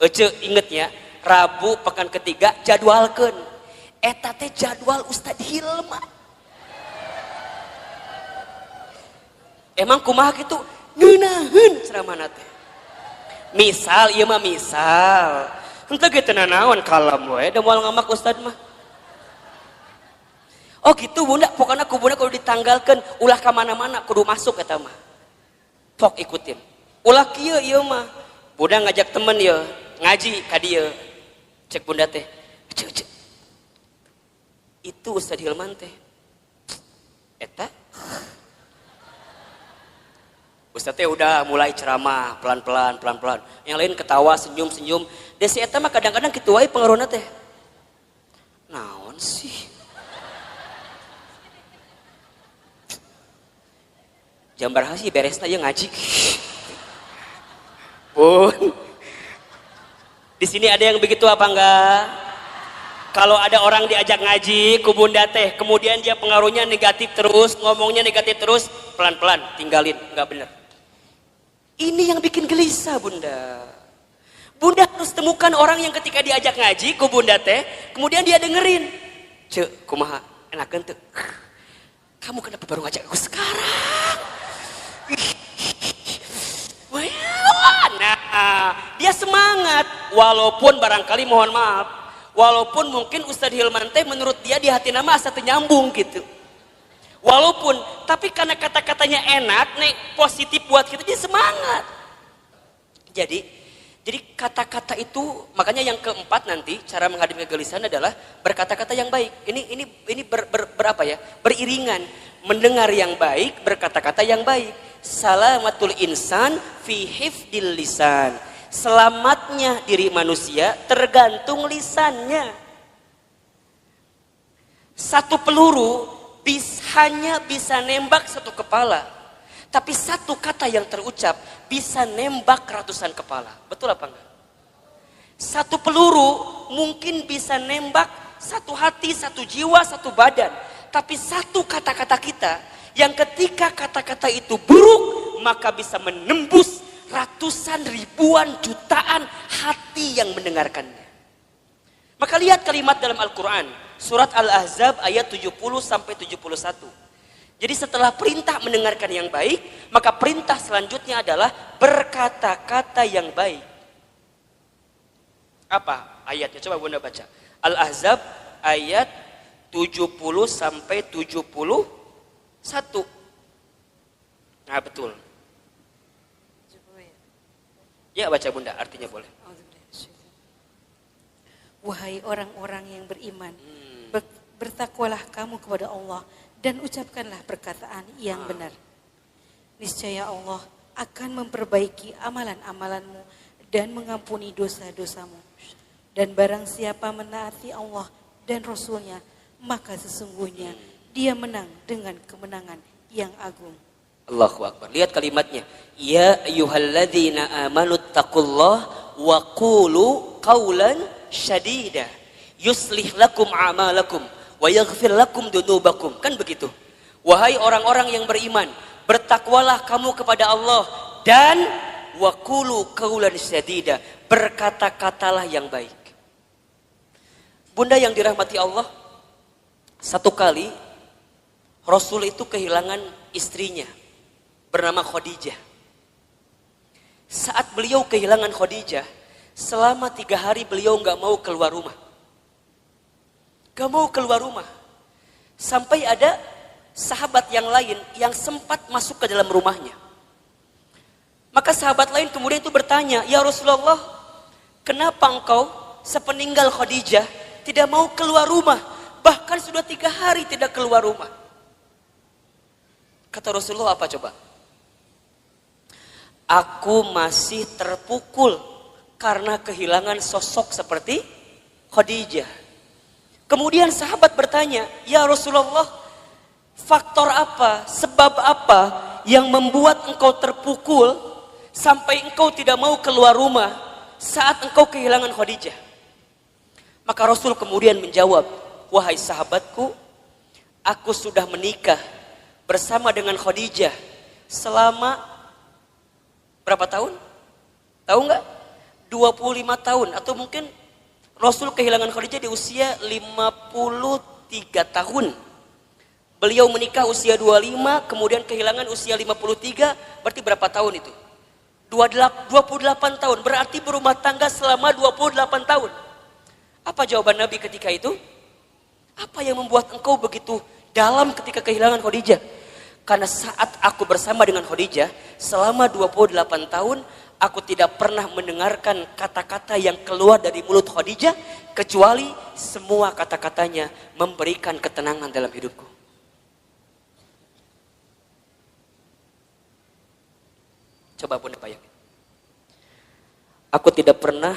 Ece inget ya, Rabu pekan ketiga jadwalkeun. Eta teh jadwal Ustadz Hilma. Emang kumaha gitu? Ngeunaheun ceramahna teh. Misal, ieu mah misal. Henteu ge teu nanaon kalem we, da moal ngamak Ustadz mah. Oh gitu bunda, pokoknya ku bunda kalau ditanggalkan ulah ke mana-mana kudu masuk kata mah. Pok ikutin. Ulah kieu ieu mah. Bunda ngajak temen ya ngaji ka dieu. Cek bunda teh. Cek. Itu Ustaz Hilman teh. Eta Ustaz teh udah mulai ceramah pelan-pelan. Yang lain ketawa, senyum. Desi eta mah kadang-kadang kitu wae pengaruhna teh. Naon sih? Jambar hasi beresna ye ngaji. Bun. Di sini ada yang begitu apa enggak? Kalau ada orang diajak ngaji ku bunda teh, kemudian dia pengaruhnya negatif terus, ngomongnya negatif terus, pelan-pelan tinggalin, enggak benar. Ini yang bikin gelisah bunda. Bunda harus temukan orang yang ketika diajak ngaji ku bunda teh, kemudian dia dengerin. Cek, kumaha enakeun teu? Kamu kenapa baru ngajak aku sekarang? Nah, dia semangat walaupun barangkali mohon maaf, walaupun mungkin Ustadz Hilman teh menurut dia di hati nama asa teu nyambung gitu. Walaupun, tapi karena kata-katanya enak, nih positif buat kita, dia semangat. Jadi kata-kata itu, makanya yang keempat nanti cara menghadapi kegelisahan adalah berkata-kata yang baik. Ini berapa ya? Beriringan, mendengar yang baik, berkata-kata yang baik. Salamatul insan fi hifdil lisan. Selamatnya diri manusia tergantung lisannya. Satu peluru hanya bisa nembak satu kepala, tapi satu kata yang terucap bisa nembak ratusan kepala. Betul apa enggak? Satu peluru mungkin bisa nembak satu hati, satu jiwa, satu badan, tapi satu kata-kata kita yang ketika kata-kata itu buruk maka bisa menembus ratusan, ribuan, jutaan hati yang mendengarkannya. Maka lihat kalimat dalam Al-Quran surat Al-Ahzab ayat 70-71. Jadi setelah perintah mendengarkan yang baik, maka perintah selanjutnya adalah berkata-kata yang baik. Apa ayatnya? Coba Bunda baca. Al-Ahzab ayat 70-71. Nah betul. Ya baca Bunda, artinya boleh. Wahai orang-orang yang beriman, bertakwalah kamu kepada Allah dan ucapkanlah perkataan yang benar. Niscaya Allah akan memperbaiki amalan-amalanmu dan mengampuni dosa-dosamu. Dan barang siapa menaati Allah dan Rasulnya, maka sesungguhnya dia menang dengan kemenangan yang agung. Allahu Akbar. Lihat kalimatnya. Ya ayyuhalladzina amanu taqullaha wa qulu qawlan syadida yuslih lakum a'malakum wa yaghfir lakum dunubakum. Kan begitu. Wahai orang-orang yang beriman, bertakwalah kamu kepada Allah dan wa qulu qawlan syadida, berkata-katalah yang baik. Bunda yang dirahmati Allah, satu kali Rasul itu kehilangan istrinya bernama Khadijah. Saat beliau kehilangan Khadijah, selama 3 hari beliau gak mau keluar rumah. Gak mau keluar rumah. Sampai ada sahabat yang lain yang sempat masuk ke dalam rumahnya. Maka sahabat lain kemudian itu bertanya, ya Rasulullah, kenapa engkau sepeninggal Khadijah tidak mau keluar rumah? Bahkan sudah 3 hari tidak keluar rumah. Kata Rasulullah apa coba? Aku masih terpukul karena kehilangan sosok seperti Khadijah. Kemudian sahabat bertanya, ya Rasulullah, faktor apa, sebab apa yang membuat engkau terpukul sampai engkau tidak mau keluar rumah saat engkau kehilangan Khadijah? Maka Rasul kemudian menjawab, wahai sahabatku, aku sudah menikah bersama dengan Khadijah selama berapa tahun? Tahu nggak? 25 tahun atau mungkin Rasul kehilangan Khadijah di usia 53 tahun. Beliau menikah usia 25, kemudian kehilangan usia 53, berarti berapa tahun itu? 28 tahun, berarti berumah tangga selama 28 tahun. Apa jawaban Nabi ketika itu? Apa yang membuat engkau begitu dalam ketika kehilangan Khadijah? Karena saat aku bersama dengan Khadijah selama 28 tahun, aku tidak pernah mendengarkan kata-kata yang keluar dari mulut Khadijah kecuali semua kata-katanya memberikan ketenangan dalam hidupku. Coba Bunda bayangin. Aku tidak pernah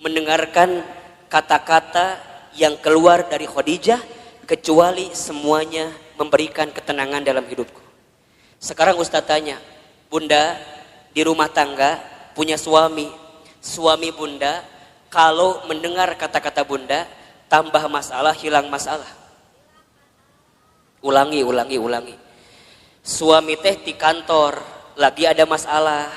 mendengarkan kata-kata yang keluar dari Khadijah kecuali semuanya memberikan ketenangan dalam hidupku. Sekarang Ustaz tanya, Bunda di rumah tangga punya suami Bunda kalau mendengar kata-kata Bunda tambah masalah, hilang masalah. Ulangi. Suami teh di kantor lagi ada masalah,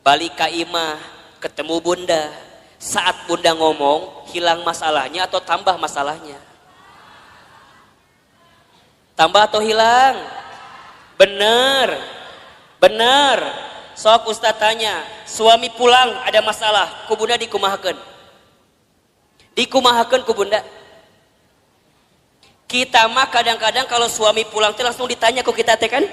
balik ke imah ketemu Bunda, saat Bunda ngomong hilang masalahnya atau tambah masalahnya? Tambah atau hilang? Bener. Sok Ustaz tanya, suami pulang ada masalah, ku Bunda dikumahakeun. Dikumahakeun ku Bunda. Kita mah kadang-kadang kalau suami pulang teh langsung ditanya ku kita teh kan?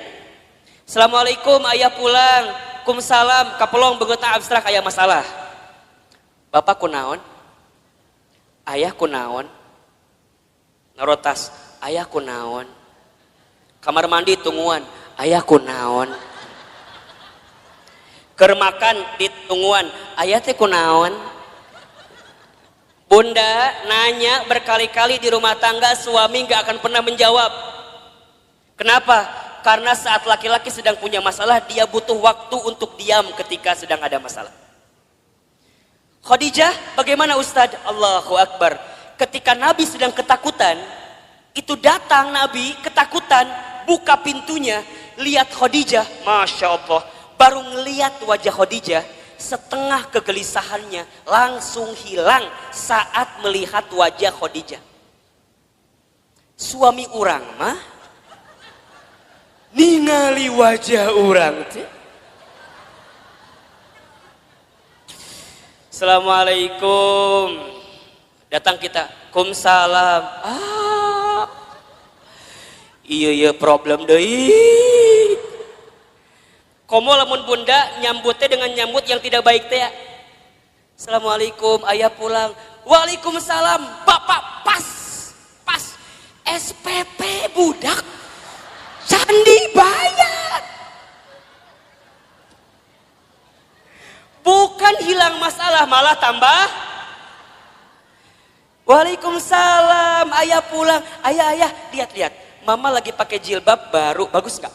Assalamualaikum, ayah pulang. Kumsalam, kapelong begeutna abstrak aya masalah. Bapak kunaon? Ayah kunaon? Narotas, ayah kunaon? Kamar mandi tungguan, ayah kunaon? Keur makan di tungguan, ayah teh kunaon? Bunda nanya berkali-kali di rumah tangga, suami gak akan pernah menjawab. Kenapa? Karena saat laki-laki sedang punya masalah, dia butuh waktu untuk diam ketika sedang ada masalah. Khadijah bagaimana Ustadz? Allahu Akbar. Ketika Nabi sedang ketakutan, itu datang Nabi ketakutan, buka pintunya, lihat Khadijah, Masya Allah. Baru ngelihat wajah Khadijah, setengah kegelisahannya langsung hilang saat melihat wajah Khadijah. Suami orang mah ningali wajah orang teh. Assalamualaikum. Datang kita, kumsalam. Iya problem deui. Komo lamun Bunda nyambutnya dengan nyambut yang tidak baik teh ya. Assalamualaikum, ayah pulang. Waalaikumsalam. Bapak pas SPP budak candi bayar. Bukan hilang masalah, malah tambah. Waalaikumsalam, ayah pulang. Ayah, lihat. Mama lagi pakai jilbab baru, bagus nggak?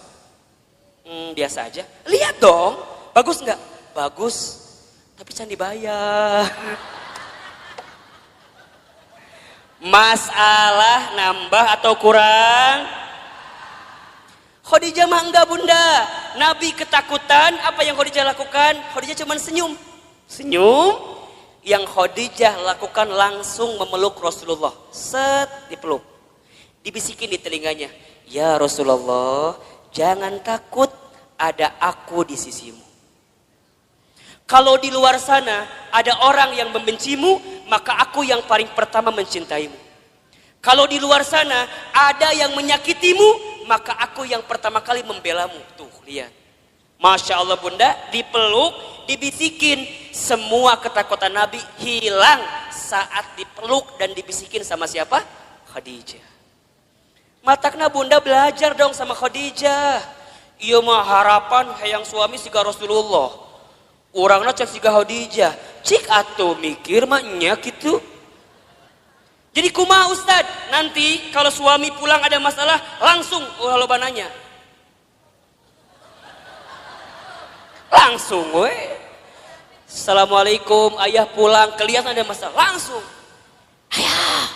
Biasa aja. Lihat dong, bagus nggak? Bagus, tapi candi bayar. Masalah nambah atau kurang? Khadijah mah enggak Bunda. Nabi ketakutan, apa yang Khadijah lakukan? Khadijah cuma senyum. Yang Khadijah lakukan langsung memeluk Rasulullah. Set, dipeluk. Dibisikin di telinganya, ya Rasulullah, jangan takut, ada aku di sisimu. Kalau di luar sana ada orang yang membencimu, maka aku yang paling pertama mencintaimu. Kalau di luar sana ada yang menyakitimu, maka aku yang pertama kali membelamu. Tuh, lihat. Masya Allah Bunda, dipeluk, dibisikin. Semua ketakutan Nabi hilang saat dipeluk dan dibisikin sama siapa? Khadijah. Matakna Bunda belajar dong sama Khadijah. Iya mah harapan hayang suami siga Rasulullah. Urangna cek siga Khadijah. Cik atuh mikir mah nya gitu. Jadi kumaha Ustad? Nanti kalau suami pulang ada masalah langsung loba nanya. Langsung we. Assalamualaikum, ayah pulang, kelihatan ada masalah, langsung. Ayah.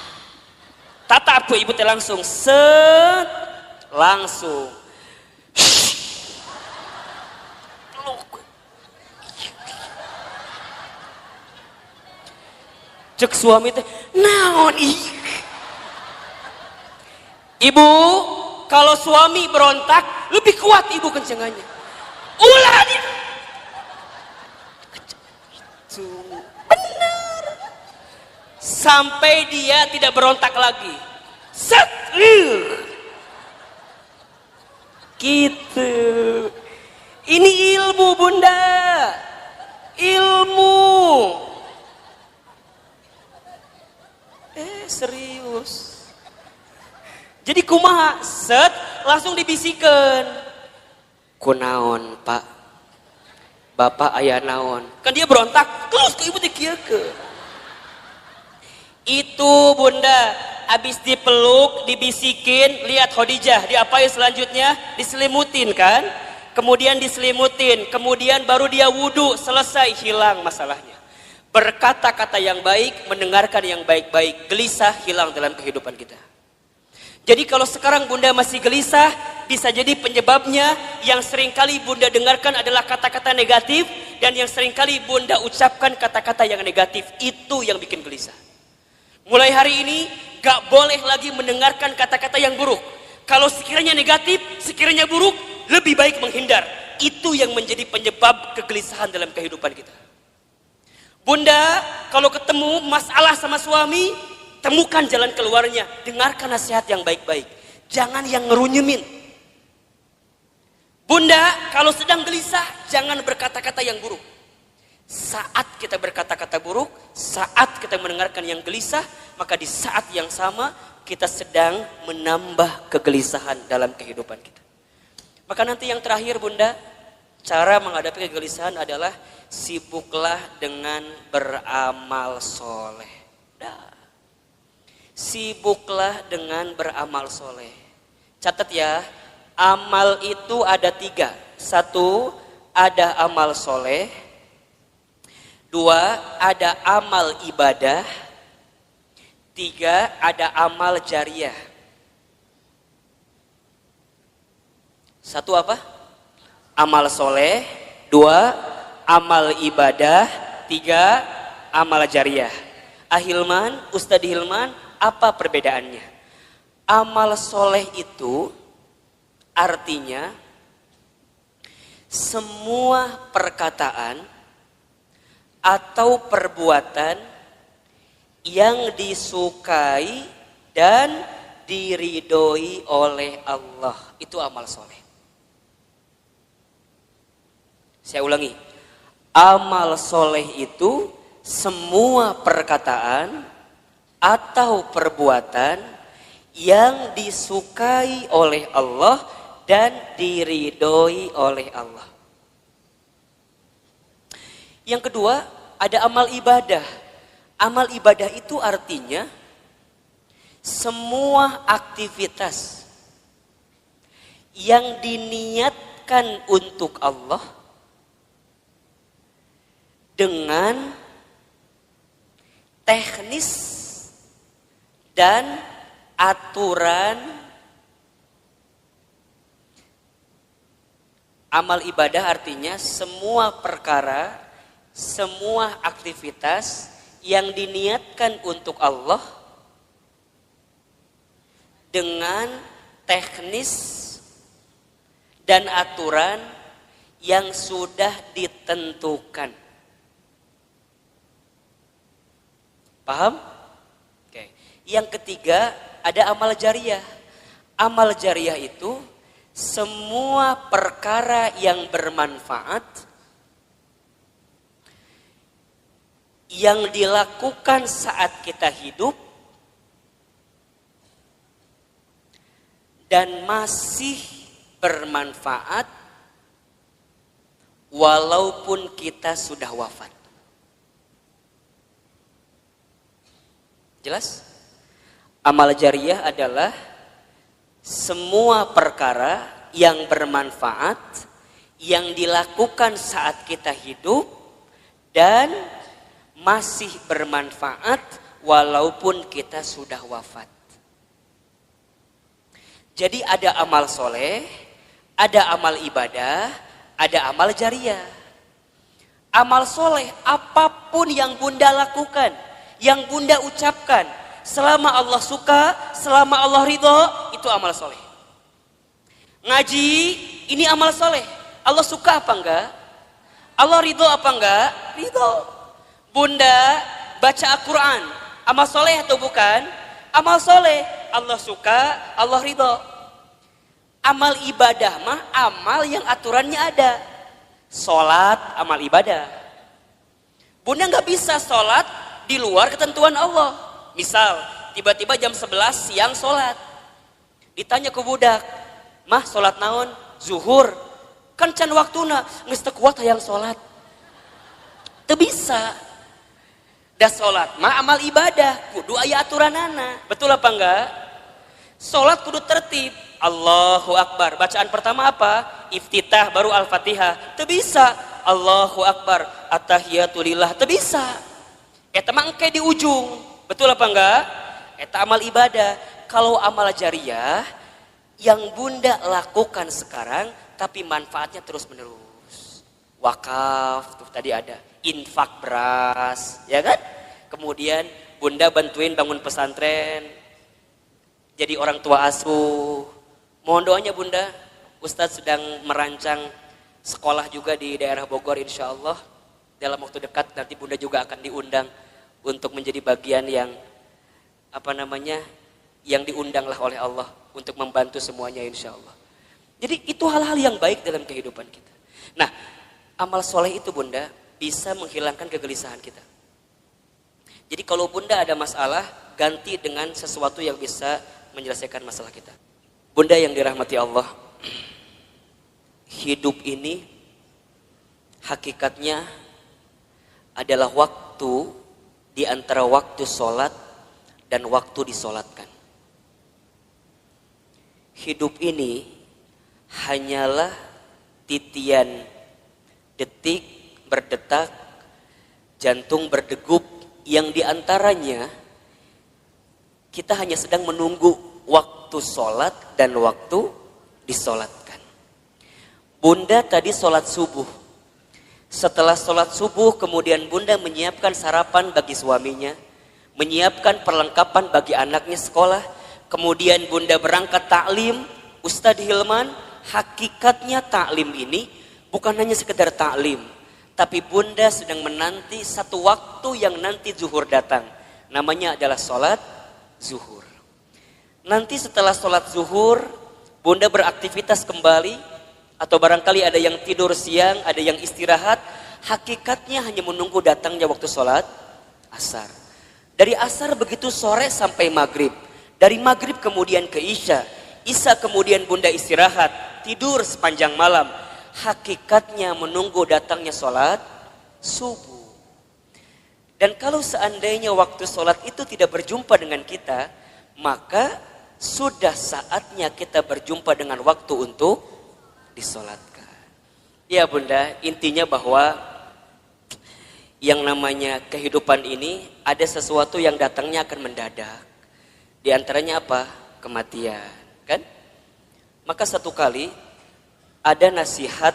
Tatap tuh ibu teh langsung, set, langsung. Cek suami teh, naon ih. Ibu, kalau suami berontak, lebih kuat ibu kencengannya. Ulah dia. Benar. Sampai dia tidak berontak lagi. Set. Gitu. Ini ilmu Bunda. Jadi kumaha, set, langsung dibisikan. Kunaon pak, bapak ayah naon. Kan dia berontak, terus ke ibu dikieukeun. Itu bunda, habis dipeluk, dibisikin, lihat Khadijah, diapain selanjutnya? Diselimutin kan? Kemudian diselimutin, kemudian baru dia wudhu, selesai, hilang masalahnya. Berkata-kata yang baik, mendengarkan yang baik-baik, gelisah hilang dalam kehidupan kita. Jadi kalau sekarang bunda masih gelisah, bisa jadi penyebabnya yang seringkali bunda dengarkan adalah kata-kata negatif, dan yang seringkali bunda ucapkan kata-kata yang negatif, itu yang bikin gelisah. Mulai hari ini, gak boleh lagi mendengarkan kata-kata yang buruk. Kalau sekiranya negatif, sekiranya buruk, lebih baik menghindar. Itu yang menjadi penyebab kegelisahan dalam kehidupan kita. Bunda, kalau ketemu masalah sama suami, temukan jalan keluarnya. Dengarkan nasihat yang baik-baik. Jangan yang ngerunyemin. Bunda, kalau sedang gelisah, jangan berkata-kata yang buruk. Saat kita berkata-kata buruk, saat kita mendengarkan yang gelisah, maka di saat yang sama kita sedang menambah kegelisahan dalam kehidupan kita. Maka nanti yang terakhir bunda, cara menghadapi kegelisahan adalah sibuklah dengan beramal soleh. Sibuklah dengan beramal soleh. Catat ya, amal itu ada 3. 1, ada amal soleh. 2, ada amal ibadah. 3, ada amal jariah. 1 apa? Amal soleh. 2, amal ibadah. 3, amal jariah. Ahilman, Ustadz Hilman, apa perbedaannya? Amal soleh itu artinya semua perkataan atau perbuatan yang disukai dan diridhoi oleh Allah. Itu amal soleh. Saya ulangi. Amal soleh itu semua perkataan atau perbuatan yang disukai oleh Allah dan diridhoi oleh Allah. Yang kedua, ada amal ibadah. Amal ibadah itu artinya semua aktivitas yang diniatkan untuk Allah dengan teknis dan aturan. Amal ibadah artinya semua perkara, semua aktivitas yang diniatkan untuk Allah dengan teknis dan aturan yang sudah ditentukan. Paham? Oke. Yang ketiga, ada amal jariah. Amal jariah itu semua perkara yang bermanfaat yang dilakukan saat kita hidup dan masih bermanfaat walaupun kita sudah wafat. Jelas? Amal jariah adalah semua perkara yang bermanfaat yang dilakukan saat kita hidup dan masih bermanfaat walaupun kita sudah wafat. Jadi ada amal soleh, ada amal ibadah, ada amal jariah. Amal soleh apapun yang bunda lakukan, yang bunda ucapkan, selama Allah suka, selama Allah ridho, itu amal soleh. Ngaji, ini amal soleh. Allah suka apa enggak? Allah ridho apa enggak? Ridho. Bunda baca Al-Quran, amal soleh atau bukan? Amal soleh. Allah suka, Allah ridho. Amal ibadah mah amal yang aturannya ada. Sholat, amal ibadah. Bunda nggak bisa sholat di luar ketentuan Allah. Misal, tiba-tiba jam 11 siang sholat. Ditanya ke budak, mah sholat naon? Zuhur. Kan can waktuna, geus teu kuat hayang sholat. Teu bisa. Da sholat mah amal ibadah, kudu aya aturanana. Betul apa enggak? Sholat kudu tertib. Allahu Akbar. Bacaan pertama apa? Iftitah baru Al-Fatihah. Teu bisa. Allahu Akbar. At-tahiyatulillah. Teu bisa. Eta mah engke di ujung. Betul apa enggak? Eta amal ibadah. Kalau amal jariyah yang bunda lakukan sekarang tapi manfaatnya terus menerus. Wakaf tuh tadi ada, infak beras, ya kan? Kemudian bunda bantuin bangun pesantren, jadi orang tua asuh. Mohon doanya bunda, Ustadz sedang merancang sekolah juga di daerah Bogor insya Allah. Dalam waktu dekat nanti bunda juga akan diundang untuk menjadi bagian yang yang diundanglah oleh Allah untuk membantu semuanya insya Allah. Jadi itu hal-hal yang baik dalam kehidupan kita. Nah, amal soleh itu bunda bisa menghilangkan kegelisahan kita. Jadi kalau bunda ada masalah, ganti dengan sesuatu yang bisa menyelesaikan masalah kita. Bunda yang dirahmati Allah, hidup ini hakikatnya adalah waktu di antara waktu sholat dan waktu disolatkan. Hidup ini hanyalah titian detik berdetak, jantung berdegup, yang diantaranya kita hanya sedang menunggu waktu sholat dan waktu disolatkan. Bunda tadi sholat subuh. Setelah sholat subuh kemudian bunda menyiapkan sarapan bagi suaminya, menyiapkan perlengkapan bagi anaknya sekolah, kemudian bunda berangkat taklim. Ustadz Hilman, hakikatnya taklim ini bukan hanya sekedar taklim, tapi bunda sedang menanti satu waktu yang nanti zuhur datang. Namanya adalah sholat zuhur. Nanti setelah sholat zuhur, bunda beraktivitas kembali, atau barangkali ada yang tidur siang, ada yang istirahat. Hakikatnya hanya menunggu datangnya waktu sholat asar. Dari asar begitu sore sampai maghrib. Dari maghrib kemudian ke isya. Isya kemudian bunda istirahat, tidur sepanjang malam. Hakikatnya menunggu datangnya sholat subuh. Dan kalau seandainya waktu sholat itu tidak berjumpa dengan kita, maka sudah saatnya kita berjumpa dengan waktu untuk disolatkan. Ya bunda, intinya bahwa yang namanya kehidupan ini ada sesuatu yang datangnya akan mendadak. Di antaranya apa? Kematian. Kan? Maka satu kali ada nasihat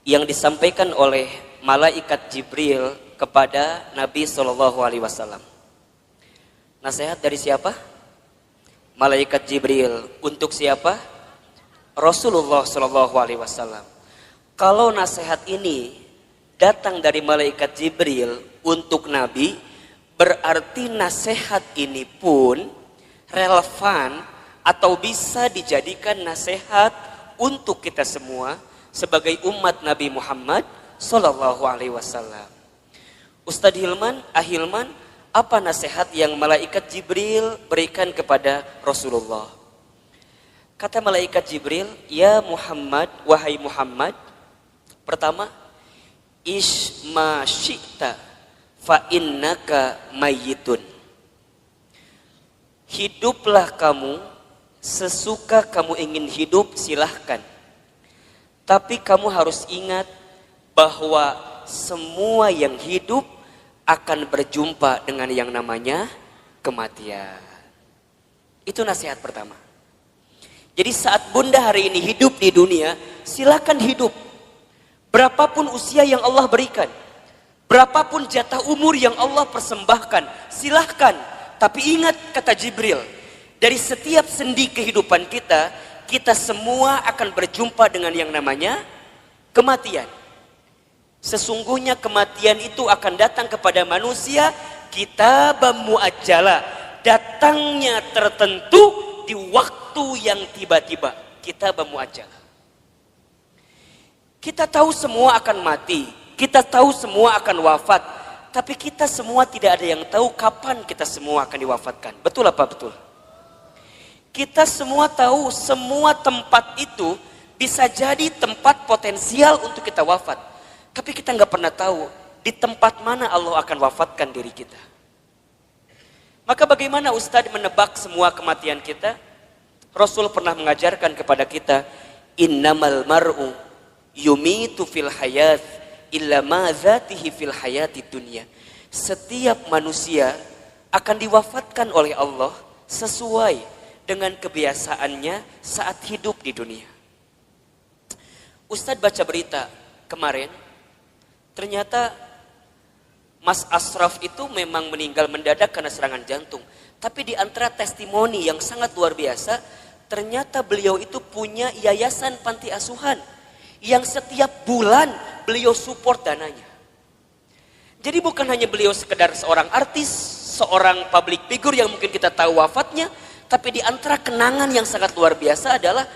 yang disampaikan oleh malaikat Jibril kepada Nabi SAW. Nasihat dari siapa? Malaikat Jibril. Untuk siapa? Rasulullah SAW. Kalau nasihat ini datang dari malaikat Jibril untuk Nabi, berarti nasihat ini pun relevan atau bisa dijadikan nasihat untuk kita semua sebagai umat Nabi Muhammad SAW. Ustadz Hilman, Ahilman, apa nasihat yang malaikat Jibril berikan kepada Rasulullah? Kata malaikat Jibril, ya Muhammad, wahai Muhammad, pertama, isma syi'ta fa innaka mayyitun. Hiduplah kamu sesuka kamu ingin hidup, silahkan. Tapi kamu harus ingat bahwa semua yang hidup akan berjumpa dengan yang namanya kematian. Itu nasihat pertama. Jadi saat bunda hari ini hidup di dunia, silakan hidup. Berapapun usia yang Allah berikan, berapapun jatah umur yang Allah persembahkan, silahkan. Tapi ingat kata Jibril, dari setiap sendi kehidupan kita, kita semua akan berjumpa dengan yang namanya kematian. Sesungguhnya kematian itu akan datang kepada manusia kitabam muajjala, datangnya tertentu di waktu yang tiba-tiba. Kitabam muajjala. Kita tahu semua akan mati, kita tahu semua akan wafat, tapi kita semua tidak ada yang tahu kapan kita semua akan diwafatkan. Betul apa betul? Kita semua tahu semua tempat itu bisa jadi tempat potensial untuk kita wafat. Tapi kita nggak pernah tahu di tempat mana Allah akan wafatkan diri kita. Maka bagaimana Ustadz menebak semua kematian kita? Rasul pernah mengajarkan kepada kita, innamal mar'u yumitu fil hayat illa ma dzatihi fil hayati dunya. Setiap manusia akan diwafatkan oleh Allah sesuai dengan kebiasaannya saat hidup di dunia. Ustadz baca berita kemarin, ternyata Mas Ashraf itu memang meninggal mendadak karena serangan jantung. Tapi di antara testimoni yang sangat luar biasa, ternyata beliau itu punya yayasan panti asuhan yang setiap bulan beliau support dananya. Jadi bukan hanya beliau sekedar seorang artis, seorang public figure yang mungkin kita tahu wafatnya, tapi di antara kenangan yang sangat luar biasa adalah